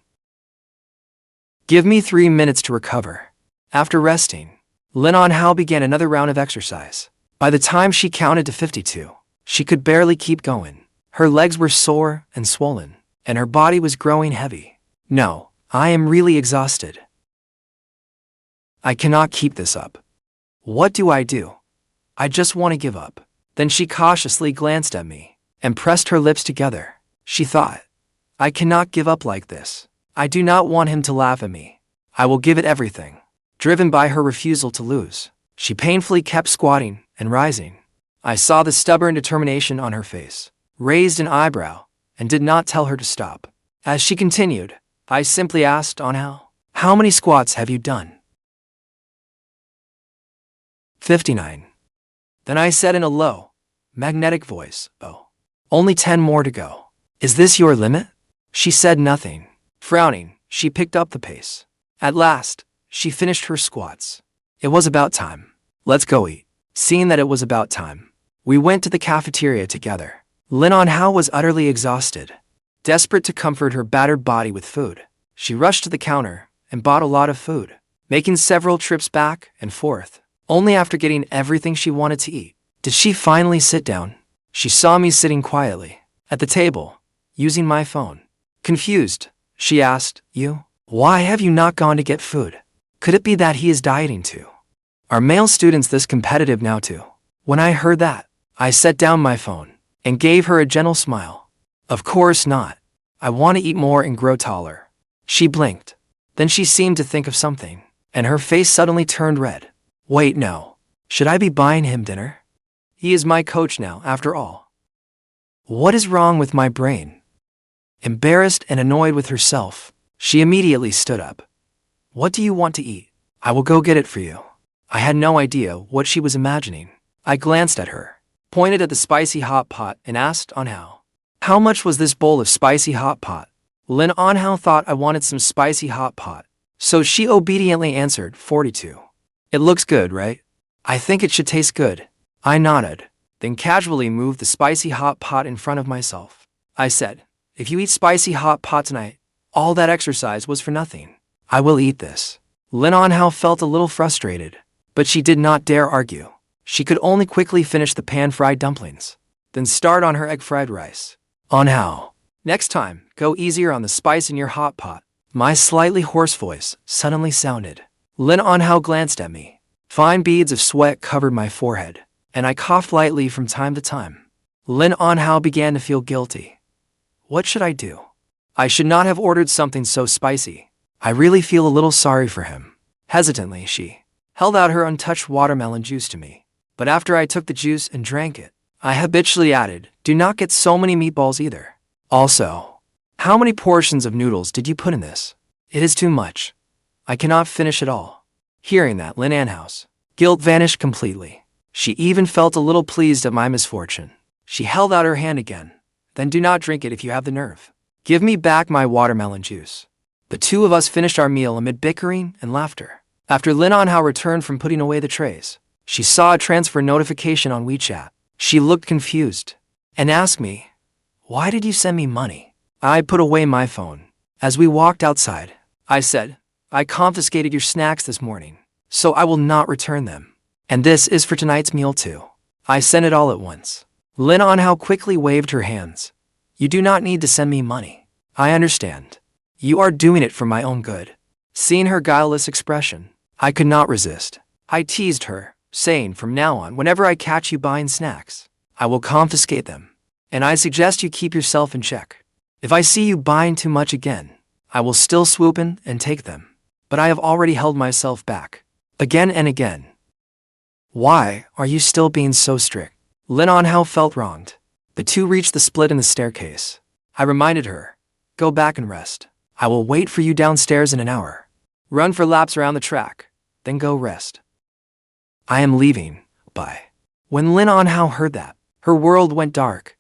Give me 3 minutes to recover. After resting, Anhao began another round of exercise. By the time she counted to 52, she could barely keep going. Her legs were sore and swollen, and her body was growing heavy. No, I am really exhausted. I cannot keep this up. What do? I just want to give up. Then she cautiously glanced at me and pressed her lips together. She thought, I cannot give up like this. I do not want him to laugh at me. I will give it everything. Driven by her refusal to lose, she painfully kept squatting and rising. I saw the stubborn determination on her face, raised an eyebrow, and did not tell her to stop. As she continued, I simply asked Anhao, how many squats have you done? 59. Then I said in a low, magnetic voice, "Oh, only 10 more to go. Is this your limit?" She said nothing. Frowning, she picked up the pace. At last, she finished her squats. It was about time. "Let's go eat." Seeing that it was about time, we went to the cafeteria together. Anhao was utterly exhausted. Desperate to comfort her battered body with food, she rushed to the counter and bought a lot of food, making several trips back and forth. Only after getting everything she wanted to eat did she finally sit down. She saw me sitting quietly at the table, using my phone. Confused, she asked, Why have you not gone to get food? Could it be that he is dieting too? Are male students this competitive now too?" When I heard that, I set down my phone and gave her a gentle smile. "Of course not. I want to eat more and grow taller." She blinked. Then she seemed to think of something, and her face suddenly turned red. "Wait, no. Should I be buying him dinner? He is my coach now, after all. What is wrong with my brain?" Embarrassed and annoyed with herself, she immediately stood up. "What do you want to eat? I will go get it for you." I had no idea what she was imagining. I glanced at her, pointed at the spicy hot pot, and asked Anhao, "How much was this bowl of spicy hot pot?" Anhao thought I wanted some spicy hot pot, so she obediently answered 42. "It looks good, right? I think it should taste good." I nodded, then casually moved the spicy hot pot in front of myself. I said, "If you eat spicy hot pot tonight, all that exercise was for nothing. I will eat this." Anhao felt a little frustrated, but she did not dare argue. She could only quickly finish the pan-fried dumplings, then start on her egg-fried rice. "Anhao, next time, go easier on the spice in your hot pot." My slightly hoarse voice suddenly sounded. Anhao glanced at me. Fine beads of sweat covered my forehead, and I coughed lightly from time to time. Anhao began to feel guilty. What should I do? I should not have ordered something so spicy. I really feel a little sorry for him. Hesitantly, she held out her untouched watermelon juice to me. But after I took the juice and drank it, I habitually added, "Do not get so many meatballs either. Also, how many portions of noodles did you put in this? It is too much. I cannot finish it all." Hearing that, Anhao's guilt vanished completely. She even felt a little pleased at my misfortune. She held out her hand again. "Then do not drink it if you have the nerve. Give me back my watermelon juice." The two of us finished our meal amid bickering and laughter. After Anhao returned from putting away the trays, she saw a transfer notification on WeChat. She looked confused and asked me, "Why did you send me money?" I put away my phone. As we walked outside, I said, "I confiscated your snacks this morning, so I will not return them. And this is for tonight's meal too." I sent it all at once. Anhao quickly waved her hands. "You do not need to send me money. I understand. You are doing it for my own good." Seeing her guileless expression, I could not resist. I teased her, saying from now on whenever I catch you buying snacks, I will confiscate them. And I suggest you keep yourself in check. If I see you buying too much again, I will still swoop in and take them. But I have already held myself back, again and again. Why are you still being so strict? Anhao felt wronged. The two reached the split in the staircase. I reminded her, "Go back and rest. I will wait for you downstairs in an hour. Run for laps around the track, then go rest." "I am leaving, bye." When Anhao heard that, her world went dark,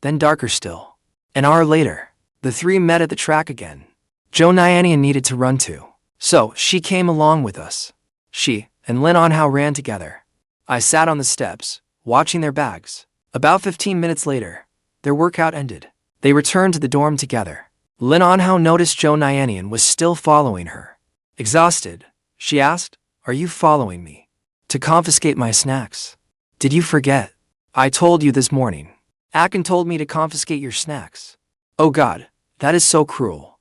then darker still. An hour later, the three met at the track again. Nianian needed to run too, so she came along with us. She and Anhao ran together. I sat on the steps, watching their bags. About 15 minutes later, their workout ended. They returned to the dorm together. Anhao noticed Nianian was still following her. Exhausted, she asked, "Are you following me to confiscate my snacks? Did you forget? I told you this morning. Akin told me to confiscate your snacks." "Oh God, that is so cruel.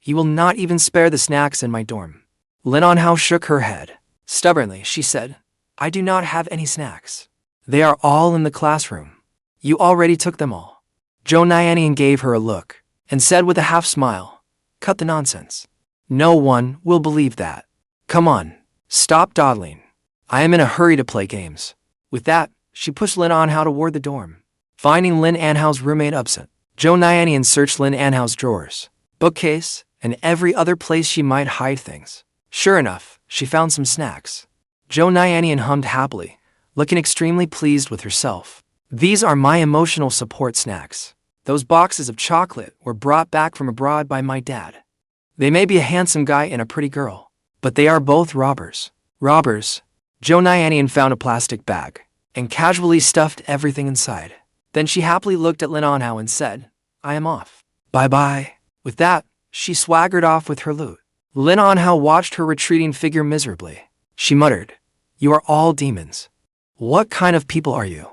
You will not even spare the snacks in my dorm." Anhao shook her head. Stubbornly, she said, "I do not have any snacks. They are all in the classroom. You already took them all." Nianian gave her a look and said with a half smile, "Cut the nonsense. No one will believe that. Come on, stop dawdling. I am in a hurry to play games." With that, she pushed Anhao toward the dorm. Finding Anhao's roommate absent, Nianian searched Anhao's drawers, bookcase, and every other place she might hide things. Sure enough, she found some snacks. Zhou Nianian hummed happily, looking extremely pleased with herself. These are my emotional support snacks. Those boxes of chocolate were brought back from abroad by my dad. They may be a handsome guy and a pretty girl, but they are both robbers. Robbers. Zhou Nianian found a plastic bag and casually stuffed everything inside. Then she happily looked at Lin Anhao and said, I am off. Bye-bye. With that, she swaggered off with her loot. Lin Anhao watched her retreating figure miserably. She muttered, You are all demons. What kind of people are you?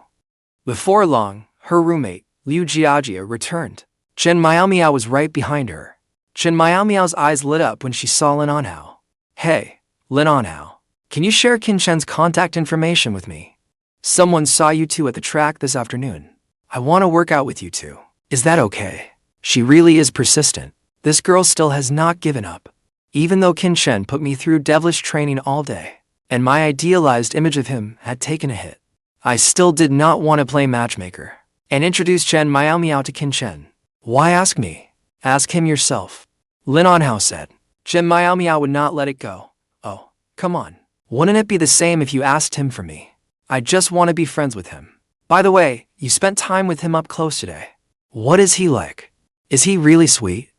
Before long, her roommate, Liu Jiajia, returned. Chen Miaomiao was right behind her. Chen Miaomiao's eyes lit up when she saw Lin Anhao. Hey, Lin Anhao, can you share Qin Chen's contact information with me? Someone saw you two at the track this afternoon. I want to work out with you two. Is that okay? She really is persistent. This girl still has not given up. Even though Qin Chen put me through devilish training all day, and my idealized image of him had taken a hit, I still did not want to play matchmaker and introduce Chen Miaomiao to Qin Chen. Why ask me? Ask him yourself. Lin Anhao said. Chen Miaomiao would not let it go. Oh, come on. Wouldn't it be the same if you asked him for me? I just want to be friends with him. By the way, you spent time with him up close today. What is he like? Is he really sweet?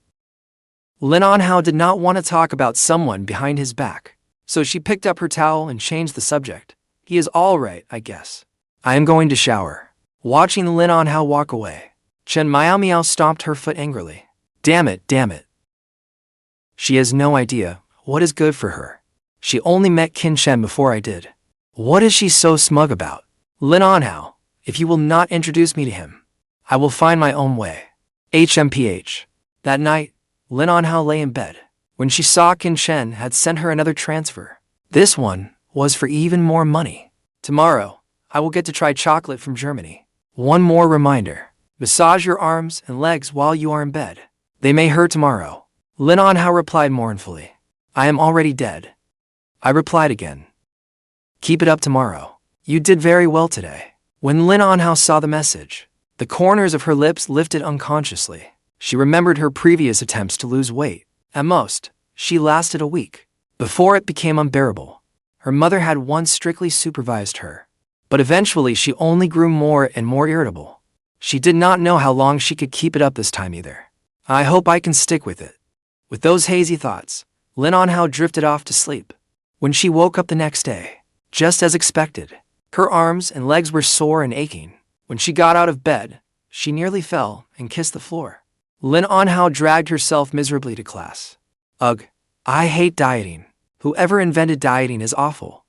Lin Anhao did not want to talk about someone behind his back, so she picked up her towel and changed the subject. He is all right, I guess. I am going to shower. Watching Lin Anhao walk away, Chen Miaomiao stomped her foot angrily. Damn it, damn it. She has no idea what is good for her. She only met Qin Chen before I did. What is she so smug about? Lin Anhao, if you will not introduce me to him, I will find my own way. HMPH. That night, Lin Anhao lay in bed when she saw Qin Chen had sent her another transfer. This one was for even more money. Tomorrow, I will get to try chocolate from Germany. One more reminder. Massage your arms and legs while you are in bed. They may hurt tomorrow. Lin Anhao replied mournfully. I am already dead. I replied again. Keep it up tomorrow. You did very well today. When Lin Anhao saw the message, the corners of her lips lifted unconsciously. She remembered her previous attempts to lose weight. At most, she lasted a week. Before it became unbearable, her mother had once strictly supervised her. But eventually she only grew more and more irritable. She did not know how long she could keep it up this time either. I hope I can stick with it. With those hazy thoughts, Lin Anhao drifted off to sleep. When she woke up the next day, just as expected, her arms and legs were sore and aching. When she got out of bed, she nearly fell and kissed the floor. Lin Anhao dragged herself miserably to class. Ugh, I hate dieting. Whoever invented dieting is awful.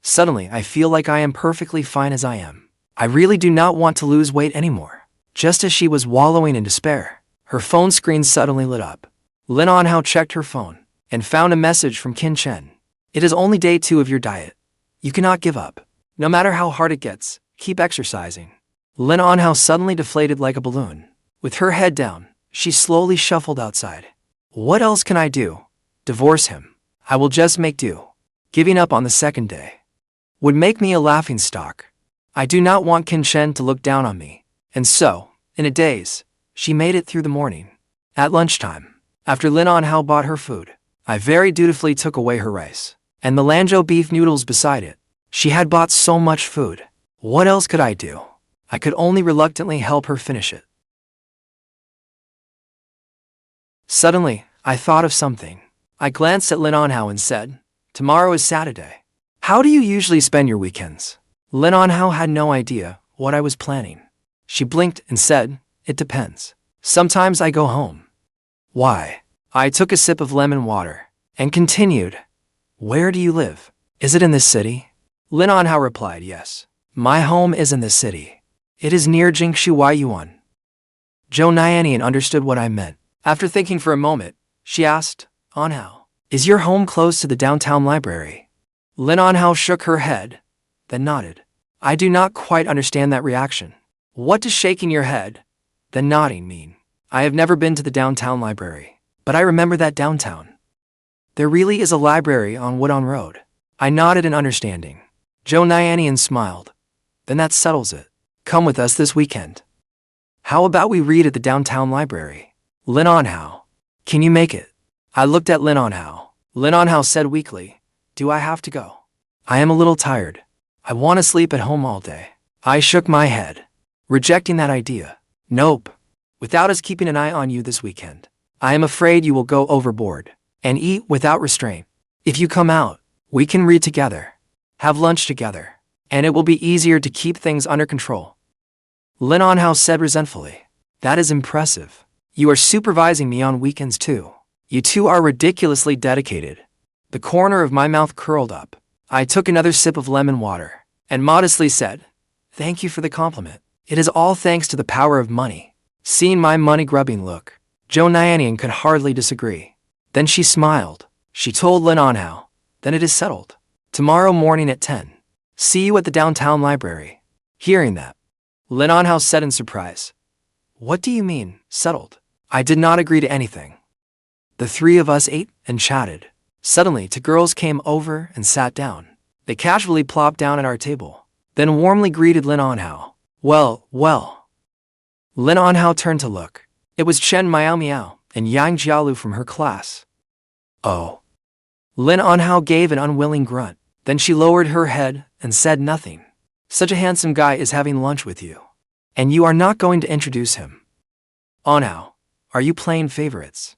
Suddenly, I feel like I am perfectly fine as I am. I really do not want to lose weight anymore. Just as she was wallowing in despair, her phone screen suddenly lit up. Lin Anhao checked her phone and found a message from Qin Chen. It is only day 2 of your diet. You cannot give up. No matter how hard it gets, keep exercising. Lin Anhao suddenly deflated like a balloon. With her head down, she slowly shuffled outside. What else can I do? Divorce him. I will just make do. Giving up on the second day would make me a laughingstock. I do not want Qin Chen to look down on me. And so, in a daze, she made it through the morning. At lunchtime, after Lin Anhao bought her food, I very dutifully took away her rice and the Lanzhou beef noodles beside it. She had bought so much food. What else could I do? I could only reluctantly help her finish it. Suddenly, I thought of something. I glanced at Lin Anhao and said, Tomorrow is Saturday. How do you usually spend your weekends? Lin Anhao had no idea what I was planning. She blinked and said, It depends. Sometimes I go home. Why? I took a sip of lemon water and continued, Where do you live? Is it in this city? Lin Anhao replied, Yes. My home is in this city. It is near Jingshu Yuan. Zhou Nianian understood what I meant. After thinking for a moment, she asked, Anhao, is your home close to the downtown library? Lin Anhao shook her head, then nodded. I do not quite understand that reaction. What does shaking your head, then nodding mean? I have never been to the downtown library, but I remember that downtown. There really is a library on Wudong Road. I nodded in understanding. Zhou Nianian smiled. Then that settles it. Come with us this weekend. How about we read at the downtown library? Lin Anhao, can you make it? I looked at Lin Anhao. Lin Anhao said weakly, Do I have to go? I am a little tired. I want to sleep at home all day. I shook my head, rejecting that idea. Nope. Without us keeping an eye on you this weekend, I am afraid you will go overboard and eat without restraint. If you come out, we can read together, have lunch together, and it will be easier to keep things under control. Lin Anhao said resentfully. That is impressive. You are supervising me on weekends too. You two are ridiculously dedicated. The corner of my mouth curled up. I took another sip of lemon water and modestly said, Thank you for the compliment. It is all thanks to the power of money. Seeing my money-grubbing look, Zhou Nianian could hardly disagree. Then she smiled. She told Lin Anhao, Then it is settled. Tomorrow morning at 10. See you at the downtown library. Hearing that, Lin Anhao said in surprise, What do you mean, settled? I did not agree to anything. The three of us ate and chatted. Suddenly, two girls came over and sat down. They casually plopped down at our table, then warmly greeted Lin Anhao. Well. Lin Anhao turned to look. It was Chen Miaomiao and Yang Jialu from her class. Oh. Lin Anhao gave an unwilling grunt. Then she lowered her head and said nothing. Such a handsome guy is having lunch with you. And you are not going to introduce him. Anhao, are you playing favorites?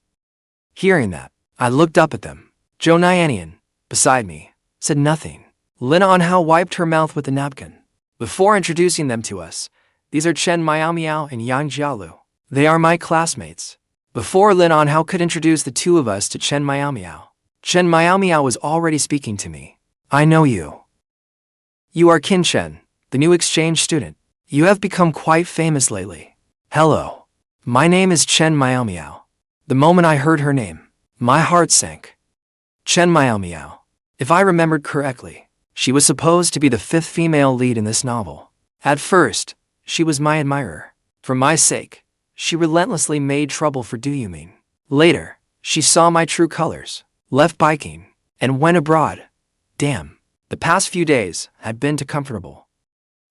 Hearing that, I looked up at them. Zhou Nianian, beside me, said nothing. Lin Anhao wiped her mouth with a napkin. Before introducing them to us, these are Chen Miaomiao and Yang Jialu. They are my classmates. Before Lin Anhao could introduce the two of us to Chen Miaomiao was already speaking to me. I know you. You are Qin Chen, the new exchange student. You have become quite famous lately. Hello. My name is Chen Miaomiao. The moment I heard her name, my heart sank. Chen Miaomiao. If I remembered correctly, she was supposed to be the fifth female lead in this novel. At first, she was my admirer. For my sake, she relentlessly made trouble for Do You Mean. Later, she saw my true colors, left biking, and went abroad. Damn, the past few days had been too comfortable.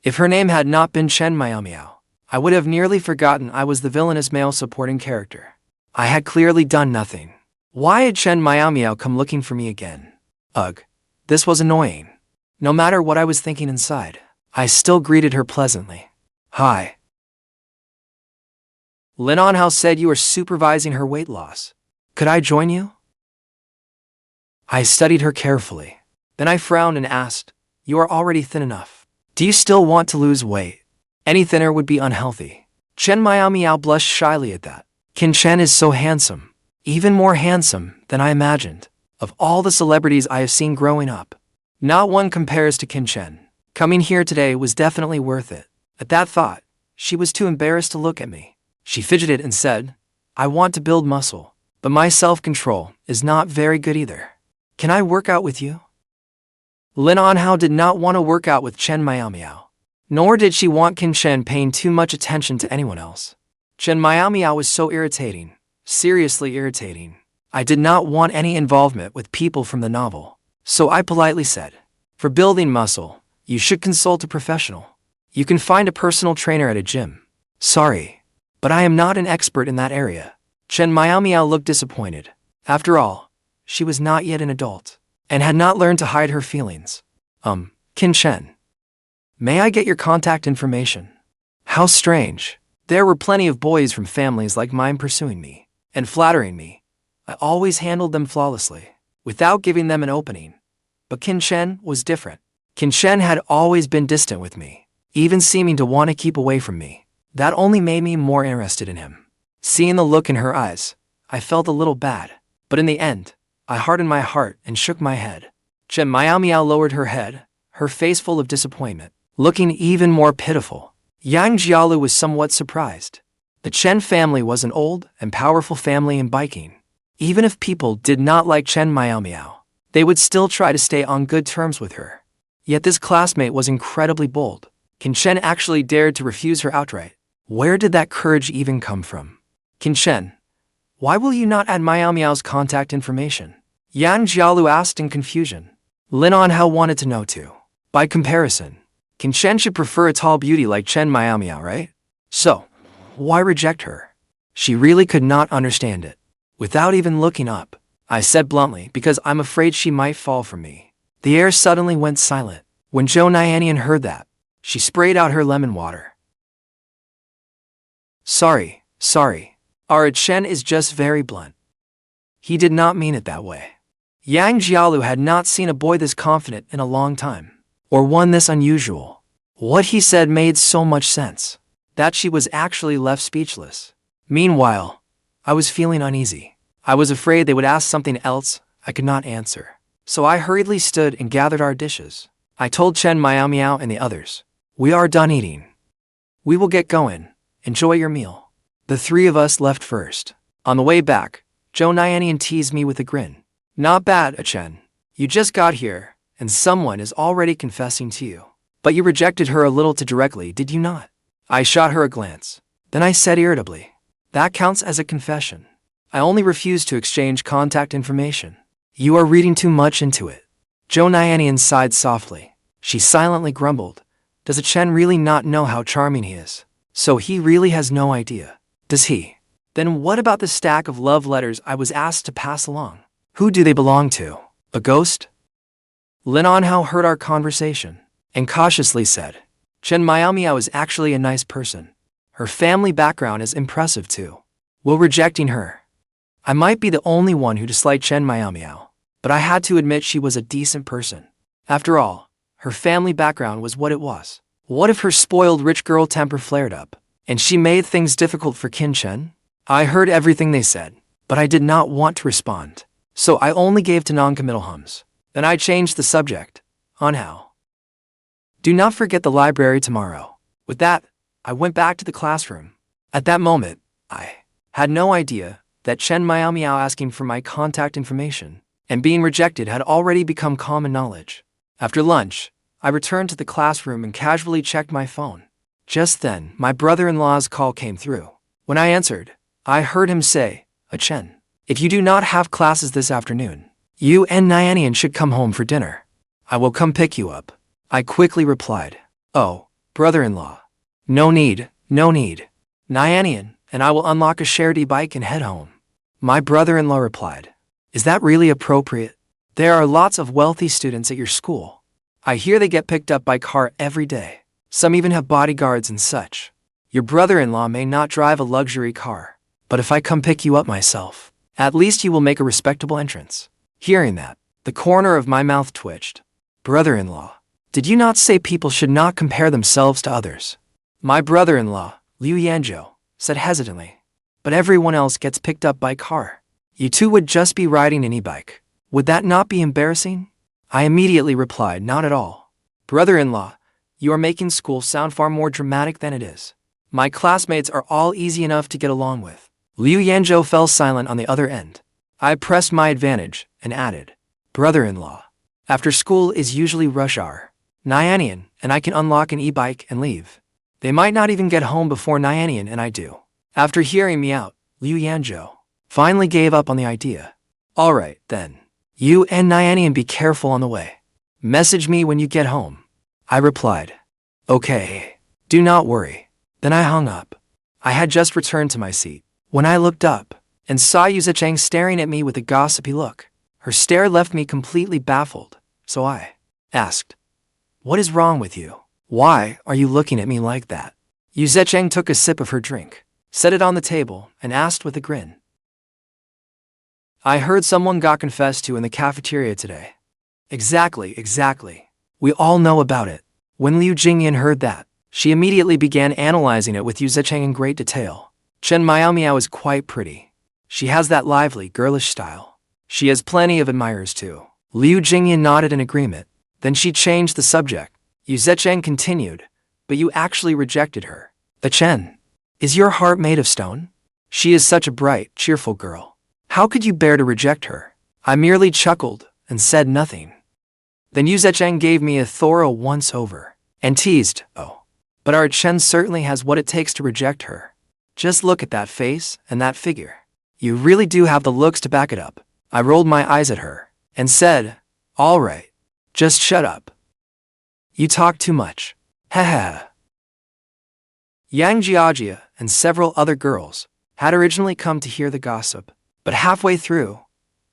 If her name had not been Chen Miaomiao, I would have nearly forgotten I was the villainous male supporting character. I had clearly done nothing. Why had Chen Miaomiao come looking for me again? Ugh, this was annoying. No matter what I was thinking inside, I still greeted her pleasantly. Hi. Lin Anhao said you are supervising her weight loss. Could I join you? I studied her carefully. Then I frowned and asked, You are already thin enough. Do you still want to lose weight? Any thinner would be unhealthy. Chen Miaomiao blushed shyly at that. Qin Chen is so handsome. Even more handsome than I imagined. Of all the celebrities I have seen growing up, not one compares to Qin Chen. Coming here today was definitely worth it. At that thought, she was too embarrassed to look at me. She fidgeted and said, I want to build muscle, but my self-control is not very good either. Can I work out with you? Lin Anhao did not want to work out with Chen Miaomiao. Nor did she want Qin Chen paying too much attention to anyone else. Chen Miaomiao was so irritating, seriously irritating. I did not want any involvement with people from the novel. So I politely said, For building muscle, you should consult a professional. You can find a personal trainer at a gym. Sorry, but I am not an expert in that area. Chen Miaomiao looked disappointed. After all, she was not yet an adult, and had not learned to hide her feelings. Qin Chen. May I get your contact information? How strange. There were plenty of boys from families like mine pursuing me, and flattering me. I always handled them flawlessly, without giving them an opening. But Qin Chen was different. Qin Chen had always been distant with me, even seeming to want to keep away from me. That only made me more interested in him. Seeing the look in her eyes, I felt a little bad. But in the end, I hardened my heart and shook my head. Chen Miaomiao lowered her head, her face full of disappointment, looking even more pitiful. Yang Jialu was somewhat surprised. The Chen family was an old and powerful family in biking. Even if people did not like Chen Miaomiao, they would still try to stay on good terms with her. Yet this classmate was incredibly bold. Qin Chen actually dared to refuse her outright. Where did that courage even come from? Qin Chen, why will you not add Miaomiao's contact information? Yang Jialu asked in confusion. Lin Anhao wanted to know too. By comparison, Qin Chen should prefer a tall beauty like Chen Miaomiao, right? So, why reject her? She really could not understand it. Without even looking up, I said bluntly because I'm afraid she might fall for me. The air suddenly went silent. When Zhou Nianian heard that, she sprayed out her lemon water. Sorry. Our Chen is just very blunt. He did not mean it that way. Yang Jialu had not seen a boy this confident in a long time, or one this unusual. What he said made so much sense that she was actually left speechless. Meanwhile, I was feeling uneasy. I was afraid they would ask something else I could not answer. So I hurriedly stood and gathered our dishes. I told Chen, Miaomiao, and the others, "We are done eating. We will get going. Enjoy your meal." The three of us left first. On the way back, Zhou Nianian teased me with a grin. "Not bad, Chen. You just got here, and someone is already confessing to you. But you rejected her a little too directly, did you not?" I shot her a glance. Then I said irritably, "That counts as a confession. I only refused to exchange contact information." "You are reading too much into it." Zhou Nianian sighed softly. She silently grumbled. "Does Chen really not know how charming he is? So he really has no idea, does he? Then what about the stack of love letters I was asked to pass along? Who do they belong to? A ghost?" Lin Anhao heard our conversation and cautiously said, "Chen Miaomiao is actually a nice person. Her family background is impressive too. Will rejecting her? I might be the only one who disliked Chen Miaomiao, but I had to admit she was a decent person. After all, her family background was what it was. What if her spoiled rich girl temper flared up, and she made things difficult for Qin Chen?" I heard everything they said, but I did not want to respond, so I only gave to non-committal hums. Then I changed the subject. Anhao, do not forget the library tomorrow. With that, I went back to the classroom. At that moment, I had no idea that Chen Miaomiao asking for my contact information and being rejected had already become common knowledge. After lunch, I returned to the classroom and casually checked my phone. Just then, my brother-in-law's call came through. When I answered, I heard him say, "Chen, if you do not have classes this afternoon, you and Nianian should come home for dinner. I will come pick you up." I quickly replied, "Oh, brother-in-law, no need. Nianian and I will unlock a shared e-bike and head home." My brother-in-law replied, "Is that really appropriate? There are lots of wealthy students at your school. I hear they get picked up by car every day. Some even have bodyguards and such. Your brother-in-law may not drive a luxury car, but if I come pick you up myself, at least you will make a respectable entrance." Hearing that, the corner of my mouth twitched. "Brother-in-law, did you not say people should not compare themselves to others?" My brother-in-law, Liu Yanzhou, said hesitantly, "But everyone else gets picked up by car. You two would just be riding an e-bike. Would that not be embarrassing?" I immediately replied, "Not at all. Brother-in-law, you are making school sound far more dramatic than it is. My classmates are all easy enough to get along with." Liu Yanzhou fell silent on the other end. I pressed my advantage and added, "Brother-in-law, after school is usually rush hour. Nianian and I can unlock an e-bike and leave. They might not even get home before Nianian and I do." After hearing me out, Liu Yanzhou finally gave up on the idea. "All right, then. You and Nianian be careful on the way. Message me when you get home." I replied, "Okay, do not worry." Then I hung up. I had just returned to my seat when I looked up and saw Yuzheng staring at me with a gossipy look. Her stare left me completely baffled, so I asked, "What is wrong with you? Why are you looking at me like that?" Yuzheng took a sip of her drink, set it on the table, and asked with a grin, "I heard someone got confessed to in the cafeteria today." Exactly. We all know about it." When Liu Jingyan heard that, she immediately began analyzing it with Yuzheng in great detail. Chen Miaomiao is quite pretty. She has that lively, girlish style. She has plenty of admirers too. Liu Jingyan nodded in agreement. Then she changed the subject. Yuzheng continued, "But you actually rejected her. Chen, is your heart made of stone? She is such a bright, cheerful girl. How could you bear to reject her?" I merely chuckled and said nothing. Then Yuzheng gave me a thorough once-over and teased, "Oh, but our Chen certainly has what it takes to reject her. Just look at that face and that figure. You really do have the looks to back it up." I rolled my eyes at her and said, "All right, just shut up. You talk too much. Heh." Yang Jiajia and several other girls had originally come to hear the gossip, but halfway through,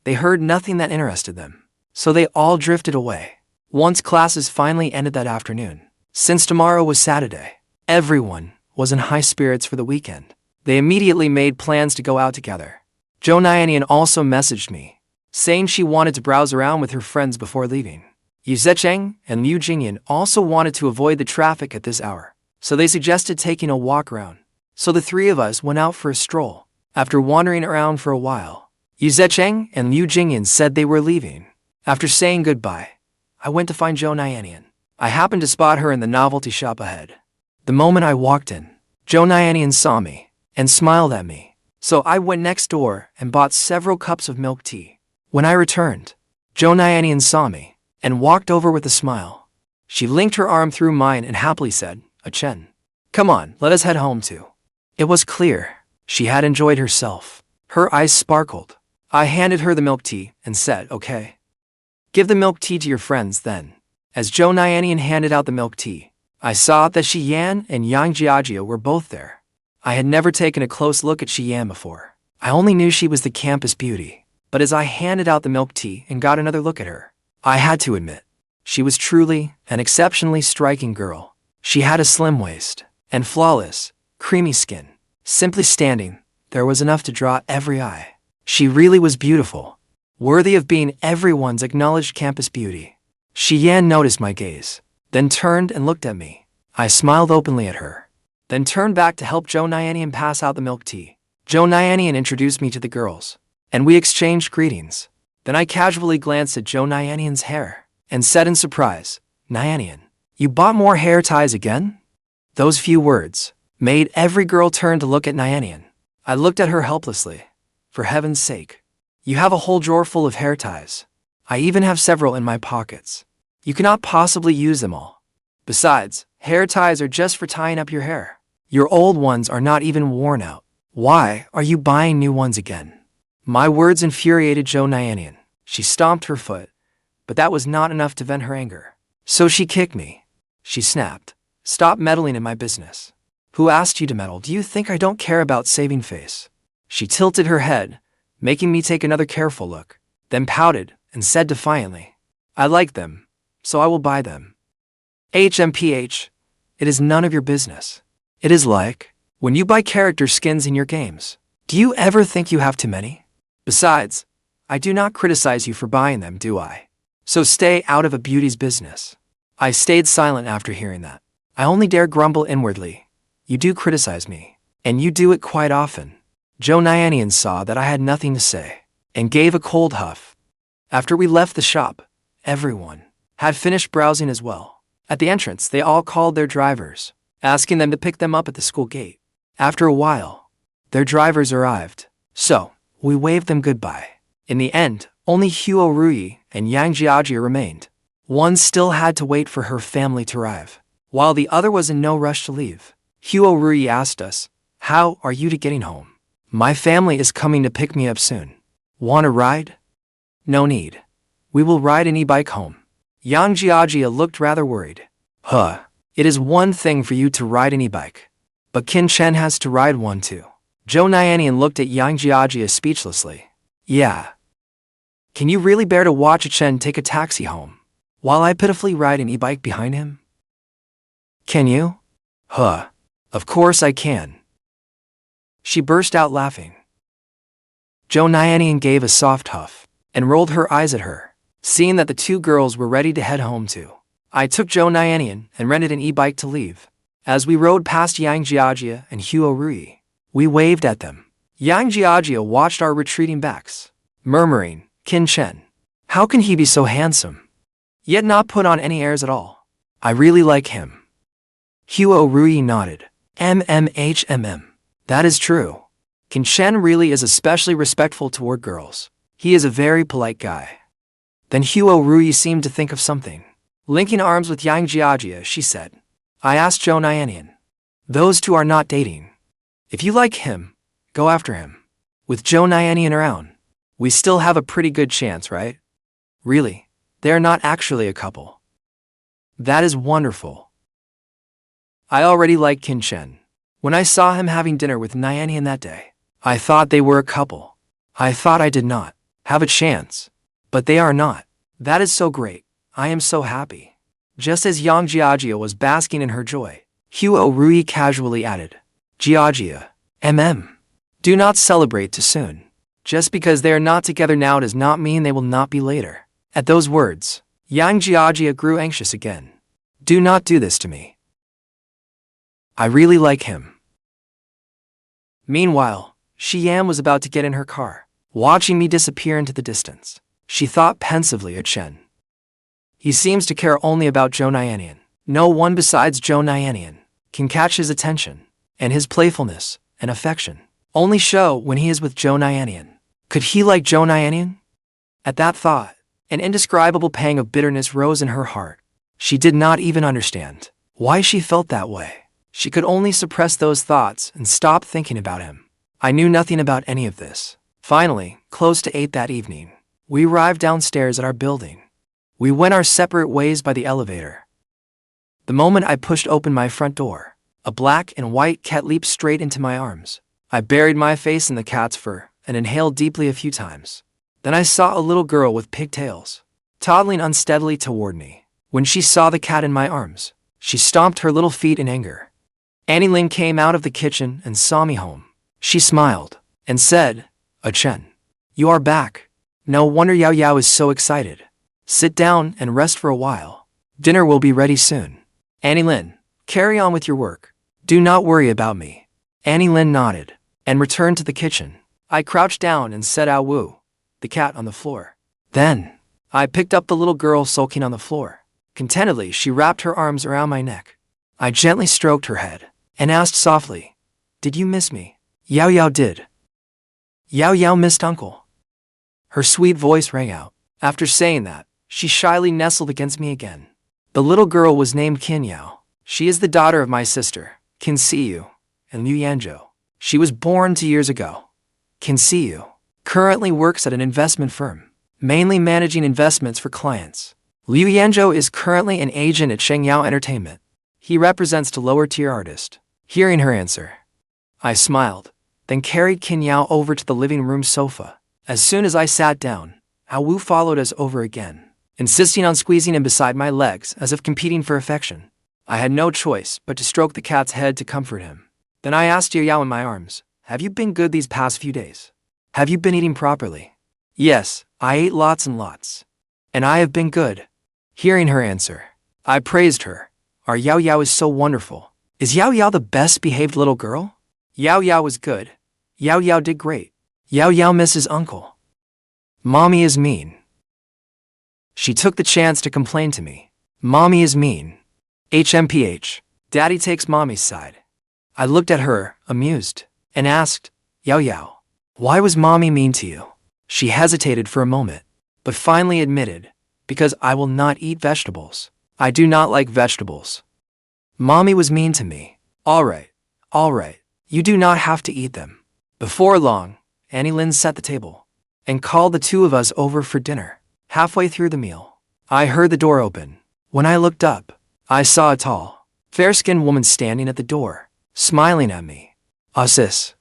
they heard nothing that interested them. So they all drifted away. Once classes finally ended that afternoon, since tomorrow was Saturday, everyone was in high spirits for the weekend. They immediately made plans to go out together. Zhou Nianian also messaged me, saying she wanted to browse around with her friends before leaving. Yu Zecheng and Liu Jingyan also wanted to avoid the traffic at this hour, so they suggested taking a walk around. So the three of us went out for a stroll. After wandering around for a while, Yu Zecheng and Liu Jingyan said they were leaving. After saying goodbye, I went to find Zhou Nianian. I happened to spot her in the novelty shop ahead. The moment I walked in, Zhou Nianian saw me and smiled at me. So I went next door and bought several cups of milk tea. When I returned, Zhou Nianian saw me and walked over with a smile. She linked her arm through mine and happily said, Chen, come on, let us head home too. It was clear she had enjoyed herself. Her eyes sparkled. I handed her the milk tea and said, okay. Give the milk tea to your friends then. As Zhou Nianian handed out the milk tea, I saw that Shi Yan and Yang Jiajia were both there. I had never taken a close look at Shi Yan before. I only knew she was the campus beauty. But as I handed out the milk tea and got another look at her, I had to admit, she was truly an exceptionally striking girl. She had a slim waist and flawless, creamy skin. Simply standing, there was enough to draw every eye. She really was beautiful, worthy of being everyone's acknowledged campus beauty. Shi Yan noticed my gaze, then turned and looked at me. I smiled openly at her, then turned back to help Zhou Nianian pass out the milk tea. Zhou Nianian introduced me to the girls, and we exchanged greetings. Then I casually glanced at Zhou Nianian's hair and said in surprise, Nianian, you bought more hair ties again? Those few words made every girl turn to look at Nianian. I looked at her helplessly. For heaven's sake, you have a whole drawer full of hair ties. I even have several in my pockets. You cannot possibly use them all. Besides, hair ties are just for tying up your hair. Your old ones are not even worn out. Why are you buying new ones again? My words infuriated Zhou Nianian. She stomped her foot, but that was not enough to vent her anger. So she kicked me. She snapped, stop meddling in my business. Who asked you to meddle? Do you think I don't care about saving face? She tilted her head, making me take another careful look, then pouted and said defiantly, I like them, so I will buy them. HMPH, it is none of your business. It is like, when you buy character skins in your games, do you ever think you have too many? Besides, I do not criticize you for buying them, do I? So stay out of a beauty's business. I stayed silent after hearing that. I only dare grumble inwardly. You do criticize me, and you do it quite often. Zhou Nianian saw that I had nothing to say, and gave a cold huff. After we left the shop, everyone had finished browsing as well. At the entrance, they all called their drivers, asking them to pick them up at the school gate. After a while, their drivers arrived, so we waved them goodbye. In the end, only Huo Ruyi and Yang Jiajia remained. One still had to wait for her family to arrive, while the other was in no rush to leave. Huo Ruyi asked us, how are you getting home? My family is coming to pick me up soon. Want a ride? No need. We will ride an e-bike home. Yang Jiajia looked rather worried. It is one thing for you to ride an e-bike, but Chen has to ride one too. Zhou Nianian looked at Yang Jiajia speechlessly. Yeah. Can you really bear to watch Chen take a taxi home, while I pitifully ride an e-bike behind him? Can you? Of course I can. She burst out laughing. Zhou Nianian gave a soft huff and rolled her eyes at her, seeing that the two girls were ready to head home too. I took Zhou Nianian and rented an e-bike to leave. As we rode past Yang Jiajia and Huo Ruyi, we waved at them. Yang Jiajia watched our retreating backs, murmuring, Chen, how can he be so handsome, yet not put on any airs at all? I really like him. Huo Ruyi nodded. That is true. Chen really is especially respectful toward girls. He is a very polite guy. Then Huo Ruyi seemed to think of something. Linking arms with Yang Jiajia, she said, I asked Zhou Nianian. Those two are not dating. If you like him, go after him. With Zhou Nianian around, we still have a pretty good chance, right? Really, they are not actually a couple. That is wonderful. I already like Chen. When I saw him having dinner with Nianian that day, I thought they were a couple. I thought I did not have a chance, but they are not. That is so great. I am so happy. Just as Yang Jiajia was basking in her joy, Huo Rui casually added, Jiajia, do not celebrate too soon. Just because they are not together now does not mean they will not be later. At those words, Yang Jiajia grew anxious again. Do not do this to me. I really like him. Meanwhile, Xian was about to get in her car, watching me disappear into the distance. She thought pensively of Chen. He seems to care only about Zhou Nianian. No one besides Zhou Nianian can catch his attention, and his playfulness and affection only show when he is with Zhou Nianian. Could he like Zhou Nianian? At that thought, an indescribable pang of bitterness rose in her heart. She did not even understand why she felt that way. She could only suppress those thoughts and stop thinking about him. I knew nothing about any of this. Finally, close to 8 that evening, we arrived downstairs at our building. We went our separate ways by the elevator. The moment I pushed open my front door, a black and white cat leaped straight into my arms. I buried my face in the cat's fur and inhaled deeply a few times. Then I saw a little girl with pigtails, toddling unsteadily toward me. When she saw the cat in my arms, she stomped her little feet in anger. Annie Lin came out of the kitchen and saw me home. She smiled and said, Chen, you are back. No wonder Yao Yao is so excited. Sit down and rest for a while. Dinner will be ready soon. Annie Lin, carry on with your work. Do not worry about me. Annie Lin nodded and returned to the kitchen. I crouched down and set Ao Wu, the cat, on the floor. Then, I picked up the little girl sulking on the floor. Contentedly, she wrapped her arms around my neck. I gently stroked her head and asked softly, Did you miss me? Yao Yao did. Yao Yao missed Uncle. Her sweet voice rang out. After saying that, she shyly nestled against me again. The little girl was named Qin Yao. She is the daughter of my sister, Qin Siyue, and Liu Yanzhou. She was born 2 years ago. Qin Siyue currently works at an investment firm, mainly managing investments for clients. Liu Yanzhou is currently an agent at Shengyao Entertainment. He represents the lower-tier artist. Hearing her answer, I smiled, then carried Qin Yao over to the living room sofa. As soon as I sat down, Ao Wu followed us over again, insisting on squeezing in beside my legs as if competing for affection. I had no choice but to stroke the cat's head to comfort him. Then I asked Yao Yao in my arms, Have you been good these past few days? Have you been eating properly? Yes, I ate lots and lots. And I have been good. Hearing her answer, I praised her. Our Yao Yao is so wonderful. Is Yao Yao the best behaved little girl? Yao Yao was good. Yao Yao did great. Yao Yao misses Uncle. Mommy is mean. She took the chance to complain to me. Mommy is mean. HMPH. Daddy takes Mommy's side. I looked at her, amused, and asked, Yao Yao, why was Mommy mean to you? She hesitated for a moment, but finally admitted, Because I will not eat vegetables. I do not like vegetables. Mommy was mean to me. All right. You do not have to eat them. Before long, Annie Lin set the table and called the two of us over for dinner. Halfway through the meal, I heard the door open. When I looked up, I saw a tall, fair-skinned woman standing at the door, smiling at me. Sis.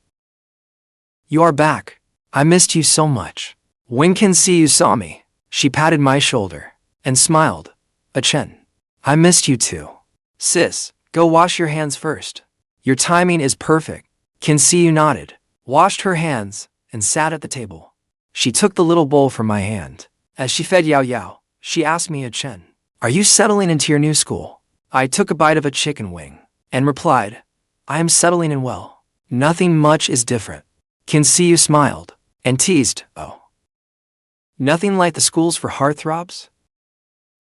You are back. I missed you so much. When Qin Siyue saw me, she patted my shoulder and smiled. Chen, I missed you too. Sis, go wash your hands first. Your timing is perfect. Qin Siyue nodded, washed her hands, and sat at the table. She took the little bowl from my hand. As she fed Yao Yao, she asked me, Chen, are you settling into your new school? I took a bite of a chicken wing and replied, I am settling in well. Nothing much is different. Qin Siyue smiled and teased, Oh. Nothing like the schools for heartthrobs?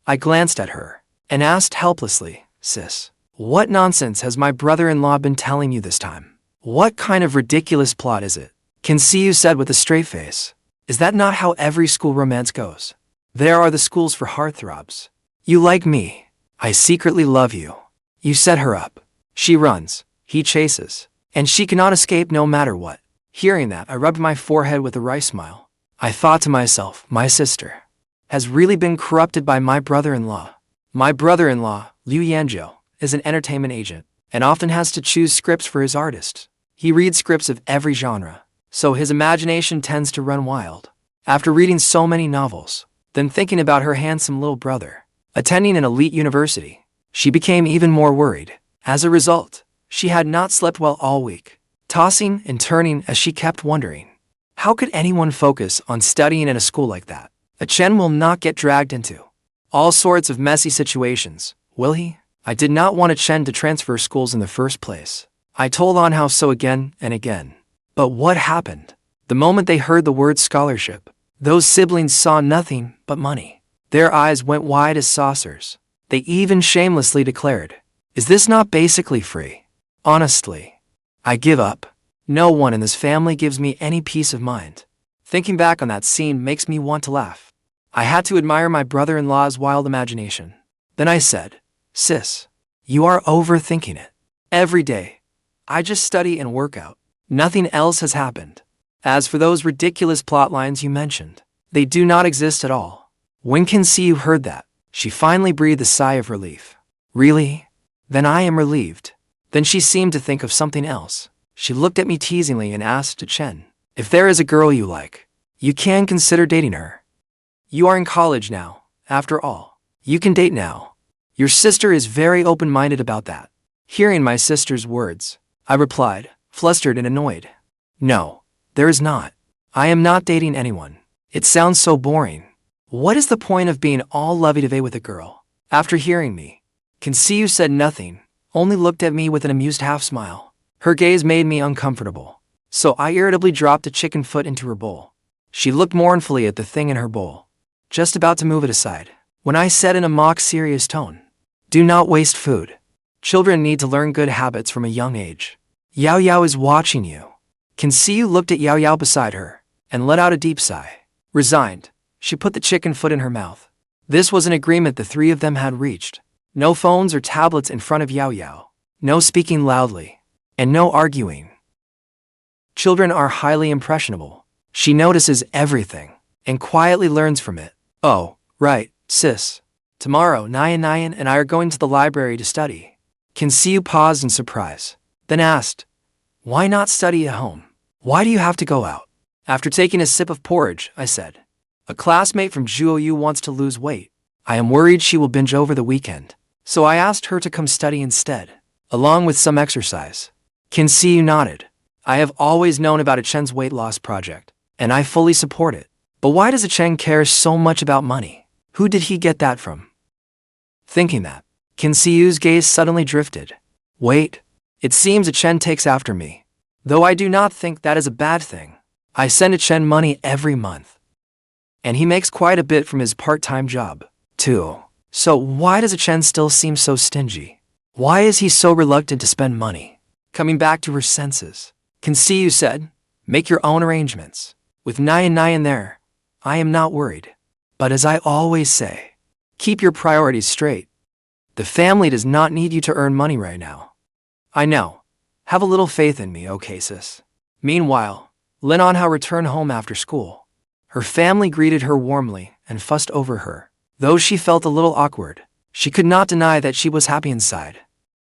I glanced at her and asked helplessly, Sis, what nonsense has my brother-in-law been telling you this time? What kind of ridiculous plot is it? Qin Siyue said with a straight face, Is that not how every school romance goes? There are the schools for heartthrobs. You like me. I secretly love you. You set her up. She runs, he chases, and she cannot escape no matter what. Hearing that, I rubbed my forehead with a wry smile. I thought to myself, my sister has really been corrupted by my brother-in-law. My brother-in-law, Liu Yanzhou, is an entertainment agent and often has to choose scripts for his artists. He reads scripts of every genre, so his imagination tends to run wild. After reading so many novels, Then thinking about her handsome little brother, attending an elite university, she became even more worried. As a result, she had not slept well all week, tossing and turning as she kept wondering, how could anyone focus on studying in a school like that? A Chen will not get dragged into all sorts of messy situations, will he? I did not want a Chen to transfer schools in the first place. I told Anhao so again and again. But what happened? The moment they heard the word scholarship, those siblings saw nothing but money. Their eyes went wide as saucers. They even shamelessly declared, "Is this not basically free?" Honestly, I give up. No one in this family gives me any peace of mind. Thinking back on that scene makes me want to laugh. I had to admire my brother-in-law's wild imagination. Then I said, "Sis, you are overthinking it. Every day, I just study and work out. Nothing else has happened. As for those ridiculous plot lines you mentioned, they do not exist at all." When Siyue heard that, she finally breathed a sigh of relief. "Really? Then I am relieved." Then she seemed to think of something else. She looked at me teasingly and asked Chen, "If there is a girl you like, you can consider dating her. You are in college now, after all. You can date now." Your sister is very open-minded about that. Hearing my sister's words, I replied, flustered and annoyed. "No, there is not. I am not dating anyone. It sounds so boring. What is the point of being all lovey-dovey with a girl?" After hearing me, Siyue said nothing, only looked at me with an amused half-smile. Her gaze made me uncomfortable, so I irritably dropped a chicken foot into her bowl. She looked mournfully at the thing in her bowl, just about to move it aside, when I said in a mock-serious tone, "Do not waste food. Children need to learn good habits from a young age. Yao Yao is watching you." Siyue looked at Yao Yao beside her and let out a deep sigh. Resigned, she put the chicken foot in her mouth. This was an agreement the three of them had reached. No phones or tablets in front of Yao Yao, no speaking loudly, and no arguing. Children are highly impressionable. She notices everything and quietly learns from it. "Oh, right, sis. Tomorrow, Nyan and I are going to the library to study." Siyue paused in surprise, then asked, "Why not study at home? Why do you have to go out?" After taking a sip of porridge, I said, "A classmate from Zhuoyu wants to lose weight. I am worried she will binge over the weekend, so I asked her to come study instead, along with some exercise." Siyue nodded. "I have always known about a Chen's weight loss project, and I fully support it. But why does a Chen care so much about money? Who did he get that from?" Thinking that, Siyue's gaze suddenly drifted. "Wait, it seems a Chen takes after me. Though I do not think that is a bad thing. I send a Chen money every month. And he makes quite a bit from his part-time job, too. So why does a Chen still seem so stingy? Why is he so reluctant to spend money?" Coming back to her senses, Siyue said, "Make your own arrangements. With Nyan there, I am not worried. But as I always say, keep your priorities straight. The family does not need you to earn money right now. I know. Have a little faith in me, okay, sis?" Meanwhile, Anhao returned home after school. Her family greeted her warmly and fussed over her. Though she felt a little awkward, she could not deny that she was happy inside.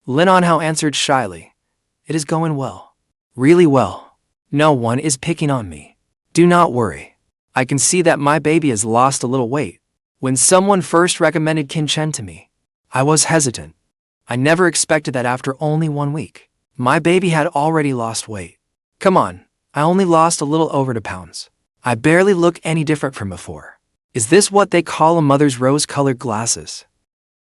Anhao answered shyly, "It is going well. Really well. No one is picking on me. Do not worry. I can see that my baby has lost a little weight. When someone first recommended Chen to me, I was hesitant. I never expected that after only 1 week, my baby had already lost weight. Come on, I only lost a little over 2 pounds. I barely look any different from before. Is this what they call a mother's rose-colored glasses?"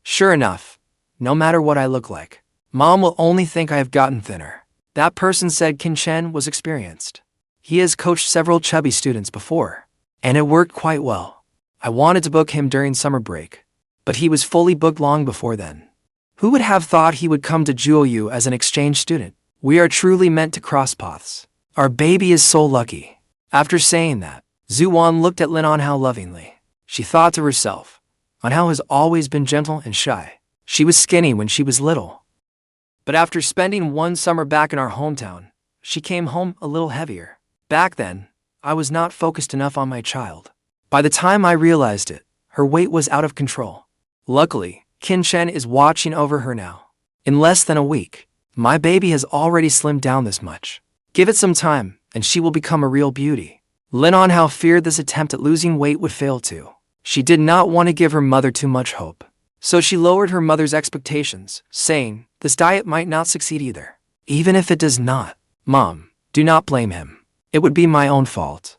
Sure enough, no matter what I look like, Mom will only think I have gotten thinner. That person said Chen was experienced. He has coached several chubby students before, and it worked quite well. I wanted to book him during summer break, but he was fully booked long before then. Who would have thought he would come to Zhuoyu as an exchange student? We are truly meant to cross paths. Our baby is so lucky. After saying that, Zuwan looked at Anhao lovingly. She thought to herself, Anhao has always been gentle and shy. She was skinny when she was little. But after spending 1 summer back in our hometown, she came home a little heavier. Back then, I was not focused enough on my child. By the time I realized it, her weight was out of control. Luckily, Chen is watching over her now. In less than a week, my baby has already slimmed down this much. Give it some time, and she will become a real beauty. Anhao feared this attempt at losing weight would fail too. She did not want to give her mother too much hope. So she lowered her mother's expectations, saying, "This diet might not succeed either. Even if it does not, Mom, do not blame him. It would be my own fault.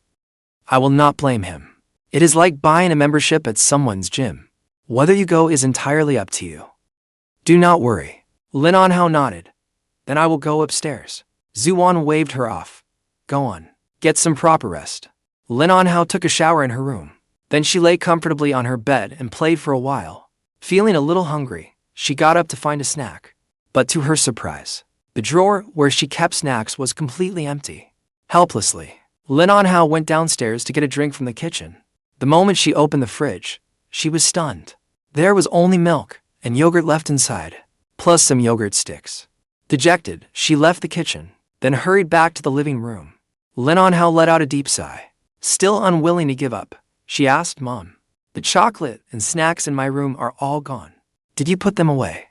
I will not blame him. It is like buying a membership at someone's gym. Whether you go is entirely up to you. Do not worry." Lin Anhao nodded. "Then I will go upstairs." Zuan waved her off. "Go on. Get some proper rest." Lin Anhao took a shower in her room. Then she lay comfortably on her bed and played for a while. Feeling a little hungry, she got up to find a snack. But to her surprise, the drawer where she kept snacks was completely empty. Helplessly, Lin Anhao went downstairs to get a drink from the kitchen. The moment she opened the fridge, she was stunned. There was only milk and yogurt left inside, plus some yogurt sticks. Dejected, she left the kitchen, then hurried back to the living room. Lin Anhao let out a deep sigh. Still unwilling to give up, she asked Mom, "The chocolate and snacks in my room are all gone. Did you put them away?"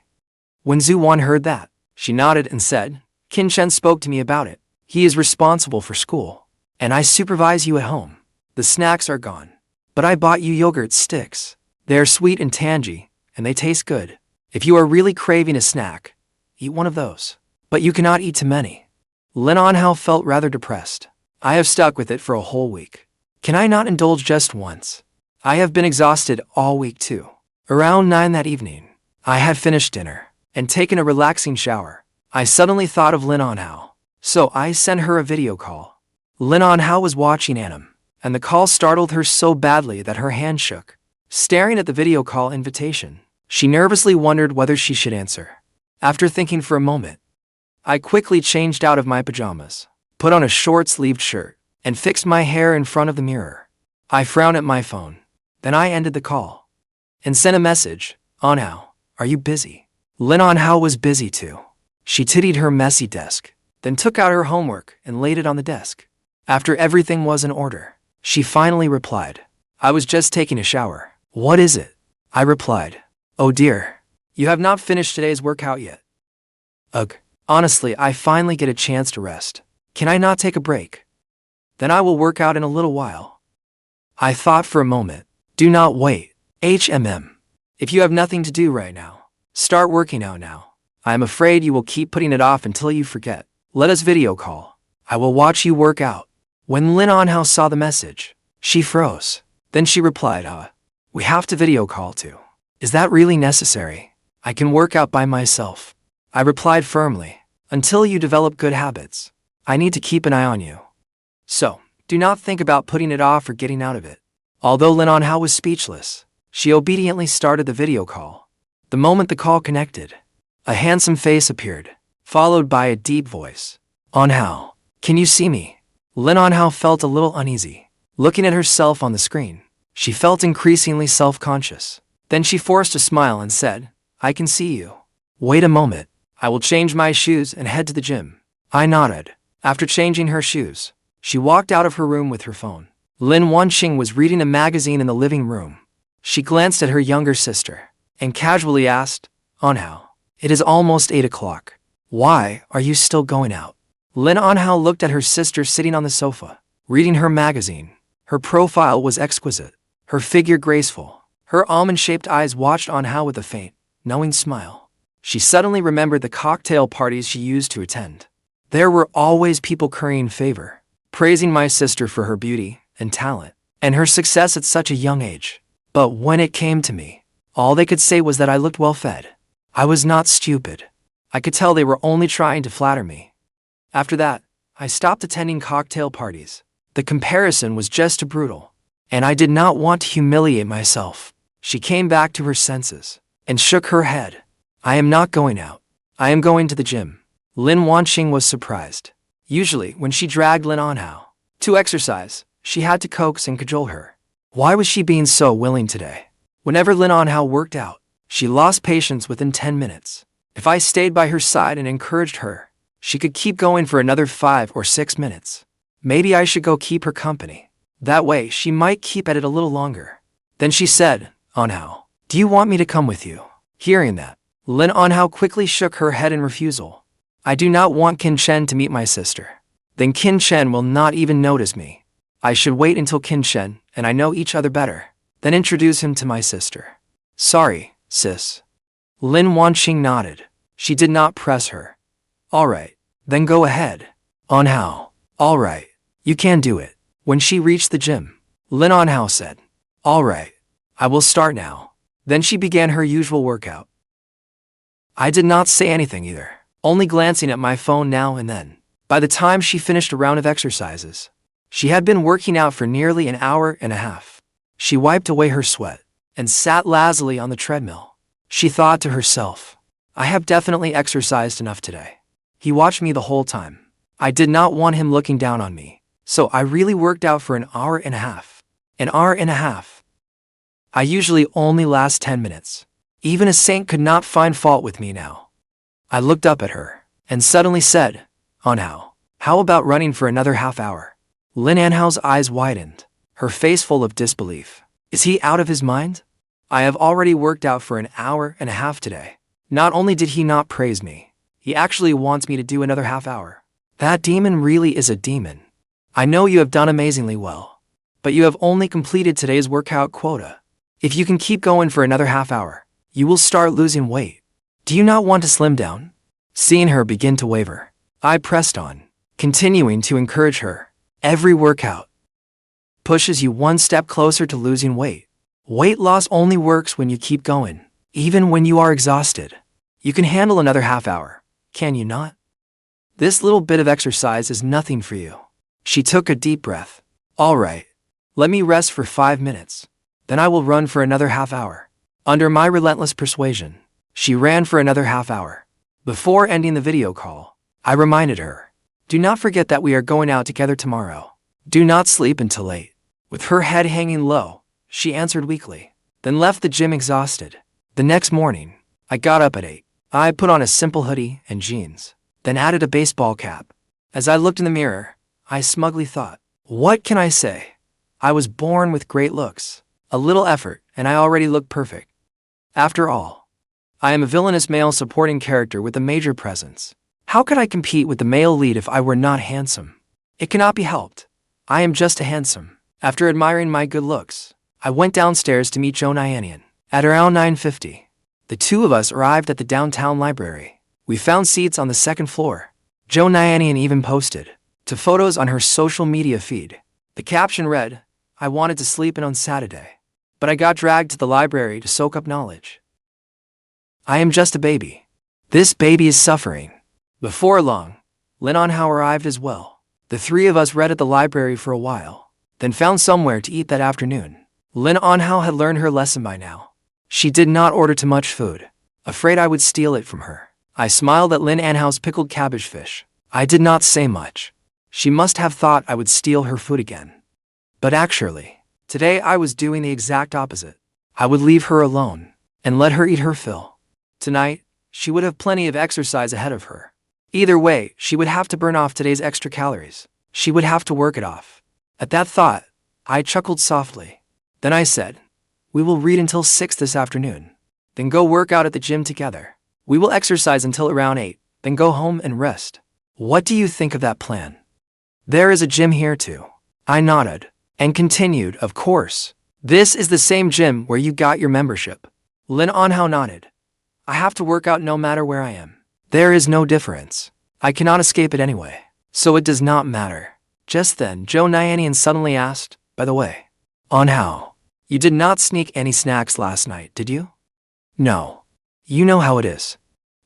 When Zuan heard that, she nodded and said, "Chen spoke to me about it. He is responsible for school, and I supervise you at home. The snacks are gone, but I bought you yogurt sticks. They are sweet and tangy, and they taste good. If you are really craving a snack, eat one of those. But you cannot eat too many." Lin Anhao felt rather depressed. "I have stuck with it for a whole week. Can I not indulge just once? I have been exhausted all week too." Around 9 that evening, I had finished dinner and taken a relaxing shower. I suddenly thought of Lin Anhao, so I sent her a video call. Lin Anhao was watching anime, and the call startled her so badly that her hand shook. Staring at the video call invitation, she nervously wondered whether she should answer. After thinking for a moment, I quickly changed out of my pajamas, put on a short-sleeved shirt, and fixed my hair in front of the mirror. I frowned at my phone. Then I ended the call and sent a message, "Anhao, are you busy?" Lin Anhao was busy too. She tidied her messy desk, then took out her homework and laid it on the desk. After everything was in order, she finally replied, "I was just taking a shower." "What is it?" I replied. "Oh dear, you have not finished today's workout yet." "Ugh, honestly, I finally get a chance to rest. Can I not take a break? Then I will work out in a little while." I thought for a moment. "Do not wait. If you have nothing to do right now, start working out now. I am afraid you will keep putting it off until you forget. Let us video call. I will watch you work out." When Lin Anhao saw the message, she froze. Then she replied, "We have to video call too. Is that really necessary? I can work out by myself." I replied firmly, "Until you develop good habits, I need to keep an eye on you. So, do not think about putting it off or getting out of it." Although Lin Anhao was speechless, she obediently started the video call. The moment the call connected, a handsome face appeared, followed by a deep voice. "Anhao, can you see me?" Lin Anhao felt a little uneasy. Looking at herself on the screen, she felt increasingly self-conscious. Then she forced a smile and said, "I can see you." "Wait a moment. I will change my shoes and head to the gym." I nodded. After changing her shoes, she walked out of her room with her phone. Lin Wanqing was reading a magazine in the living room. She glanced at her younger sister and casually asked, "Anhao, it is almost 8 o'clock. Why are you still going out?" Lin Anhao looked at her sister sitting on the sofa, reading her magazine. Her profile was exquisite, her figure graceful. Her almond-shaped eyes watched Anhao with a faint, knowing smile. She suddenly remembered the cocktail parties she used to attend. There were always people currying favor, praising my sister for her beauty and talent, and her success at such a young age. But when it came to me, all they could say was that I looked well-fed. I was not stupid. I could tell they were only trying to flatter me. After that, I stopped attending cocktail parties. The comparison was just too brutal, and I did not want to humiliate myself. She came back to her senses and shook her head. "I am not going out. I am going to the gym." Lin Wanqing was surprised. Usually, when she dragged Lin Anhao to exercise, she had to coax and cajole her. Why was she being so willing today? Whenever Lin Anhao worked out, she lost patience within 10 minutes. If I stayed by her side and encouraged her, she could keep going for another 5 or 6 minutes. Maybe I should go keep her company. That way, she might keep at it a little longer. Then she said, "Anhao, do you want me to come with you?" Hearing that, Lin Anhao quickly shook her head in refusal. "I do not want Chen to meet my sister. Then Chen will not even notice me. I should wait until Chen and I know each other better. then introduce him to my sister. Sorry, sis. Lin Wanqing nodded. She did not press her. Alright, then go ahead. Anhao. Alright, you can do it. When she reached the gym, Lin Anhao said, Alright, I will start now. Then she began her usual workout. I did not say anything either, only glancing at my phone now and then. By the time she finished a round of exercises, she had been working out for nearly an hour and a half. She wiped away her sweat and sat lazily on the treadmill. She thought to herself, I have definitely exercised enough today. He watched me the whole time. I did not want him looking down on me, so I really worked out for an hour and a half. An hour and a half. I usually only last 10 minutes. Even a saint could not find fault with me now. I looked up at her and suddenly said, Anhao, how about running for another half hour? Lin Anhao's eyes widened, her face full of disbelief. Is he out of his mind? I have already worked out for an hour and a half today. Not only did he not praise me, he actually wants me to do another half hour. That demon really is a demon. I know you have done amazingly well, but you have only completed today's workout quota. If you can keep going for another half hour, you will start losing weight. Do you not want to slim down? Seeing her begin to waver, I pressed on, continuing to encourage her. Every workout pushes you one step closer to losing weight. Weight loss only works when you keep going, even when you are exhausted. You can handle another half hour, can you not? This little bit of exercise is nothing for you. She took a deep breath. All right, let me rest for 5 minutes. Then I will run for another half hour. Under my relentless persuasion, she ran for another half hour. Before ending the video call, I reminded her, do not forget that we are going out together tomorrow. Do not sleep until late. With her head hanging low, she answered weakly, then left the gym exhausted. The next morning, I got up at 8. I put on a simple hoodie and jeans, then added a baseball cap. As I looked in the mirror, I smugly thought, what can I say? I was born with great looks. A little effort, and I already look perfect. After all, I am a villainous male supporting character with a major presence. How could I compete with the male lead if I were not handsome? It cannot be helped. I am just a handsome. After admiring my good looks, I went downstairs to meet Zhou Naianian. At around 9:50, the two of us arrived at the downtown library. We found seats on the second floor. Zhou Naianian even posted to photos on her social media feed. The caption read, I wanted to sleep in on Saturday, but I got dragged to the library to soak up knowledge. I am just a baby. This baby is suffering. Before long, Lin Anhao arrived as well. The three of us read at the library for a while, then found somewhere to eat that afternoon. Lin Anhao had learned her lesson by now. She did not order too much food, afraid I would steal it from her. I smiled at Lin Anhao's pickled cabbage fish. I did not say much. She must have thought I would steal her food again. But actually, today I was doing the exact opposite. I would leave her alone and let her eat her fill. Tonight, she would have plenty of exercise ahead of her. Either way, she would have to burn off today's extra calories. She would have to work it off. At that thought, I chuckled softly. Then I said, we will read until 6 this afternoon. Then go work out at the gym together. We will exercise until around 8, then go home and rest. What do you think of that plan? There is a gym here too. I nodded and continued, of course. This is the same gym where you got your membership. Lin Anhao nodded. I have to work out no matter where I am. There is no difference. I cannot escape it anyway, so it does not matter. Just then, Zhou Naianian suddenly asked, by the way, Anhao, you did not sneak any snacks last night, did you? No. You know how it is.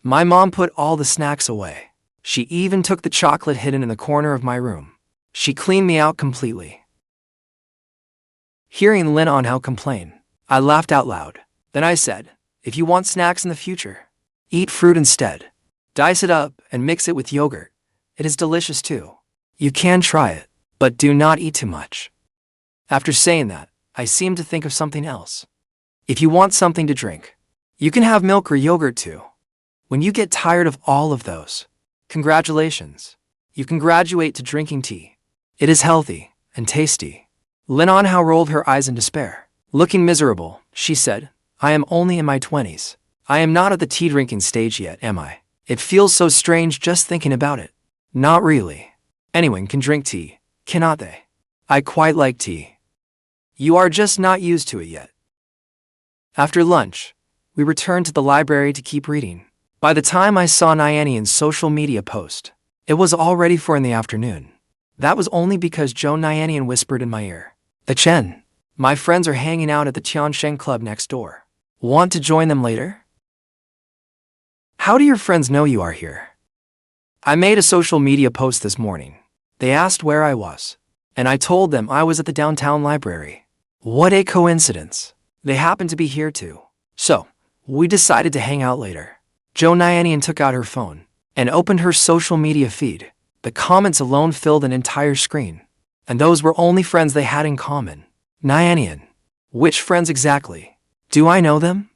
My mom put all the snacks away. She even took the chocolate hidden in the corner of my room. She cleaned me out completely. Hearing Lin Anhao complain, I laughed out loud. Then I said, if you want snacks in the future, eat fruit instead. Dice it up and mix it with yogurt. It is delicious too. You can try it, but do not eat too much. After saying that, I seemed to think of something else. If you want something to drink, you can have milk or yogurt too. When you get tired of all of those, congratulations. You can graduate to drinking tea. It is healthy and tasty. Lin Anhao rolled her eyes in despair. Looking miserable, she said, I am only in my 20s. I am not at the tea drinking stage yet, am I? It feels so strange just thinking about it. Not really. Anyone can drink tea, cannot they? I quite like tea. You are just not used to it yet. After lunch, we returned to the library to keep reading. By the time I saw Nianian's social media post, it was already 4 in the afternoon. That was only because Zhou Nianian whispered in my ear, Chen, my friends are hanging out at the Tiansheng club next door. Want to join them later? How do your friends know you are here? I made a social media post this morning. They asked where I was, and I told them I was at the downtown library. What a coincidence. They happened to be here too. So, we decided to hang out later. Zhou Nianian took out her phone and opened her social media feed. The comments alone filled an entire screen. And those were only friends they had in common. Nianian. Which friends exactly? Do I know them?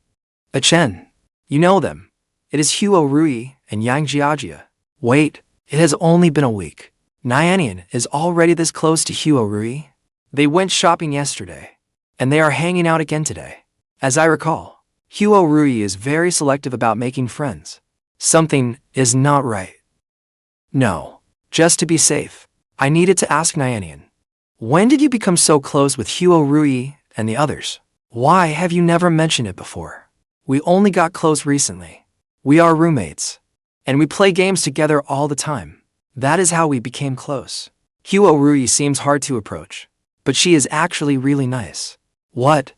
Chen. You know them. It is Shuo Rui and Yang Jiajia. Wait, it has only been a week. Nianian is already this close to Shuo Rui? They went shopping yesterday, and they are hanging out again today. As I recall, Shuo Rui is very selective about making friends. Something is not right. No, just to be safe, I needed to ask Nianian. When did you become so close with Shuo Rui and the others? Why have you never mentioned it before? We only got close recently. We are roommates, and we play games together all the time. That is how we became close. Shuo Rui seems hard to approach, but she is actually really nice. What?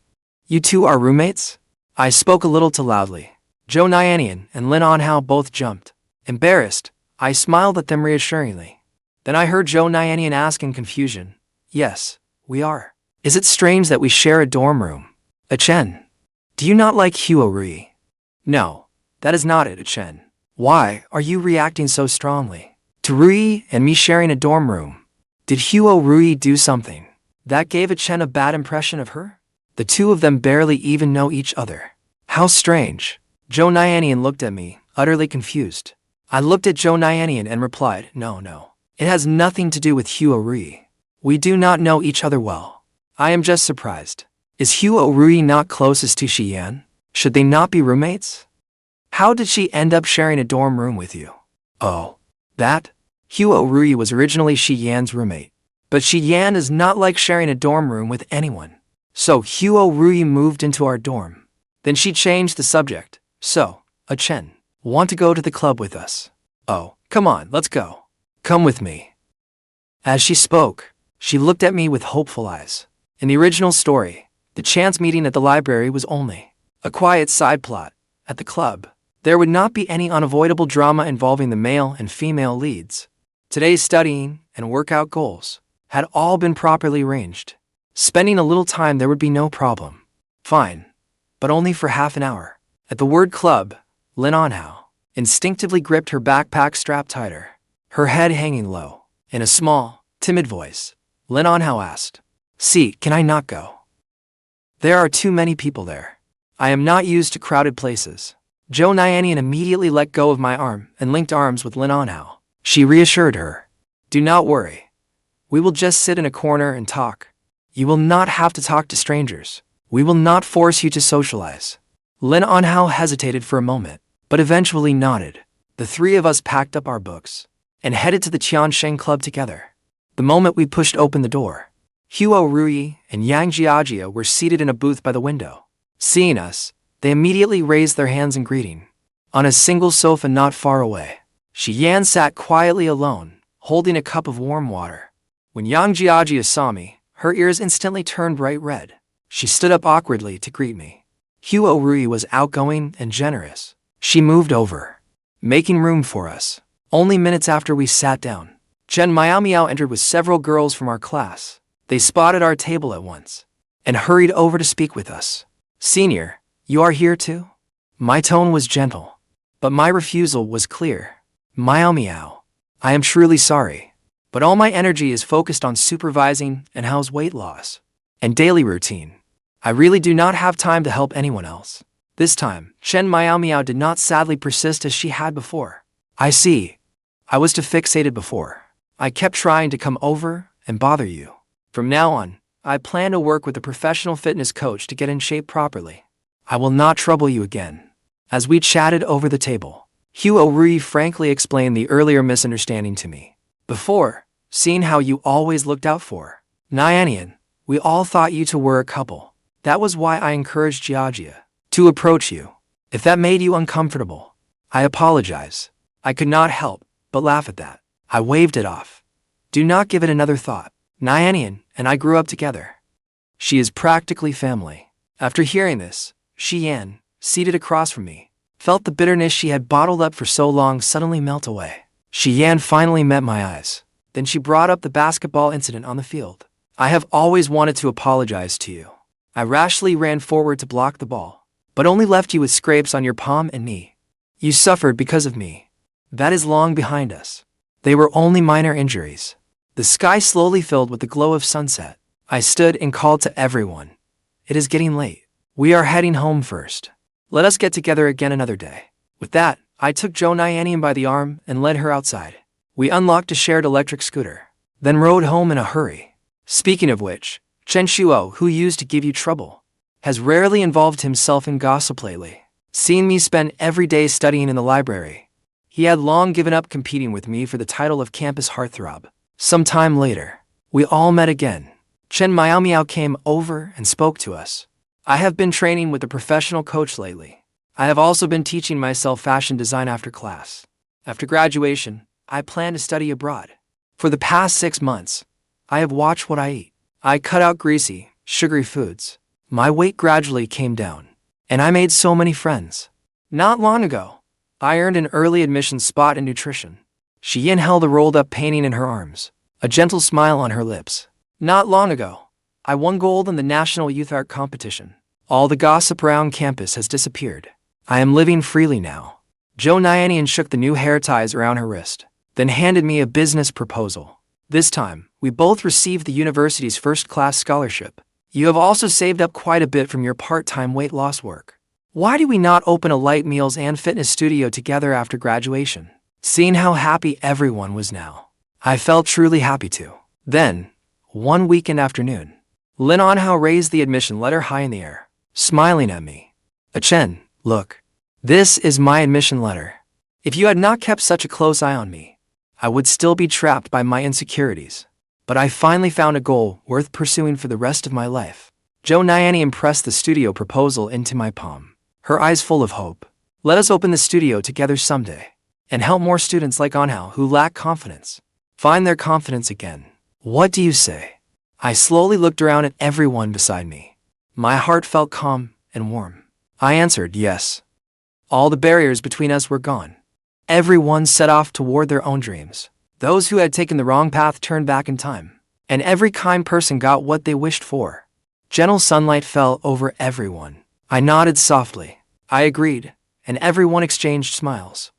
You two are roommates? I spoke a little too loudly. Zhou Nianian and Anhao both jumped. Embarrassed, I smiled at them reassuringly. Then I heard Zhou Nianian ask in confusion, Yes, we are. Is it strange that we share a dorm room? Chen, do you not like Shuo Rui? No, that is not it, Chen. Why are you reacting so strongly to Rui and me sharing a dorm room? Did Shuo Rui do something that gave Chen a bad impression of her? The two of them barely even know each other. How strange. Zhou Nianian looked at me, utterly confused. I looked at Zhou Nianian and replied, No. It has nothing to do with Shuo Rui. We do not know each other well. I am just surprised. Is Shuo Rui not closest to Xiyan? Should they not be roommates? How did she end up sharing a dorm room with you? Oh, that? Shuo Rui was originally Xiyan's roommate. But Xiyan is not like sharing a dorm room with anyone. So Shuo Rui moved into our dorm. Then she changed the subject. So, Chen, want to go to the club with us? Oh, come on, let's go. Come with me. As she spoke, she looked at me with hopeful eyes. In the original story, the chance meeting at the library was only a quiet side plot. At the club, there would not be any unavoidable drama involving the male and female leads. Today's studying and workout goals had all been properly arranged. Spending a little time there would be no problem. Fine, but only for half an hour. At the word club, Anhao instinctively gripped her backpack strap tighter, her head hanging low. In a small, timid voice, Anhao asked, See, can I not go? There are too many people there. I am not used to crowded places. Zhou Nianian immediately let go of my arm and linked arms with Anhao. She reassured her, Do not worry. We will just sit in a corner and talk. You will not have to talk to strangers. We will not force you to socialize. Anhao hesitated for a moment, but eventually nodded. The three of us packed up our books and headed to the Tiansheng club together. The moment we pushed open the door, Shuo Rui and Yang Jiajia were seated in a booth by the window. Seeing us, they immediately raised their hands in greeting. On a single sofa not far away, Xiyan sat quietly alone, holding a cup of warm water. When Yang Jiajia saw me, her ears instantly turned bright red. She stood up awkwardly to greet me. Shuo Rui was outgoing and generous. She moved over, making room for us. Only minutes after we sat down, Chen Miaomiao entered with several girls from our class. They spotted our table at once and hurried over to speak with us. Senior, you are here too? My tone was gentle, but my refusal was clear. Miaomiao, I am truly sorry, but all my energy is focused on supervising Anhao's weight loss and daily routine. I really do not have time to help anyone else. This time, Chen Miaomiao did not sadly persist as she had before. I see. I was too fixated before. I kept trying to come over and bother you. From now on, I plan to work with a professional fitness coach to get in shape properly. I will not trouble you again. As we chatted over the table, Shuo Rui frankly explained the earlier misunderstanding to me. Before, seeing how you always looked out for Nianian, We all thought you two were a couple. That was why I encouraged Jiajia to approach you. If that made you uncomfortable, I apologize. I could not help but laugh at that. I waved it off. Do not give it another thought. Nianian and I grew up together. She is practically family. After hearing this, Xian, seated across from me, felt the bitterness she had bottled up for so long suddenly melt away. Xian finally met my eyes. Then she brought up the basketball incident on the field. I have always wanted to apologize to you. I rashly ran forward to block the ball, but only left you with scrapes on your palm and knee. You suffered because of me. That is long behind us. They were only minor injuries. The sky slowly filled with the glow of sunset. I stood and called to everyone. It is getting late. We are heading home first. Let us get together again another day. With that, I took Zhou Nianian by the arm and led her outside. We unlocked a shared electric scooter, then rode home in a hurry. Speaking of which, Chen Shuo, who used to give you trouble, has rarely involved himself in gossip lately. Seeing me spend every day studying in the library, he had long given up competing with me for the title of campus heartthrob. Some time later, we all met again. Chen Miaomiao came over and spoke to us. I have been training with a professional coach lately. I have also been teaching myself fashion design after class. After graduation, I plan to study abroad. For the past 6 months, I have watched what I eat. I cut out greasy, sugary foods. My weight gradually came down, and I made so many friends. Not long ago, I earned an early admission spot in nutrition. Xian held a rolled-up painting in her arms, a gentle smile on her lips. Not long ago, I won gold in the National Youth Art Competition. All the gossip around campus has disappeared. I am living freely now. Zhou Nianian shook the new hair ties around her wrist, then handed me a business proposal. This time, we both received the university's first-class scholarship. You have also saved up quite a bit from your part-time weight loss work. Why do we not open a light meals and fitness studio together after graduation? Seeing how happy everyone was now, I felt truly happy too. Then, one weekend afternoon, Anhao raised the admission letter high in the air, smiling at me. Chen, look. This is my admission letter. If you had not kept such a close eye on me, I would still be trapped by my insecurities. But I finally found a goal worth pursuing for the rest of my life. Zhou Nianian pressed the studio proposal into my palm, her eyes full of hope. Let us open the studio together someday, and help more students like Anhao who lack confidence find their confidence again. What do you say? I slowly looked around at everyone beside me. My heart felt calm and warm. I answered yes. All the barriers between us were gone. Everyone set off toward their own dreams. Those who had taken the wrong path turned back in time, and every kind person got what they wished for. Gentle sunlight fell over everyone. I nodded softly. I agreed, and everyone exchanged smiles.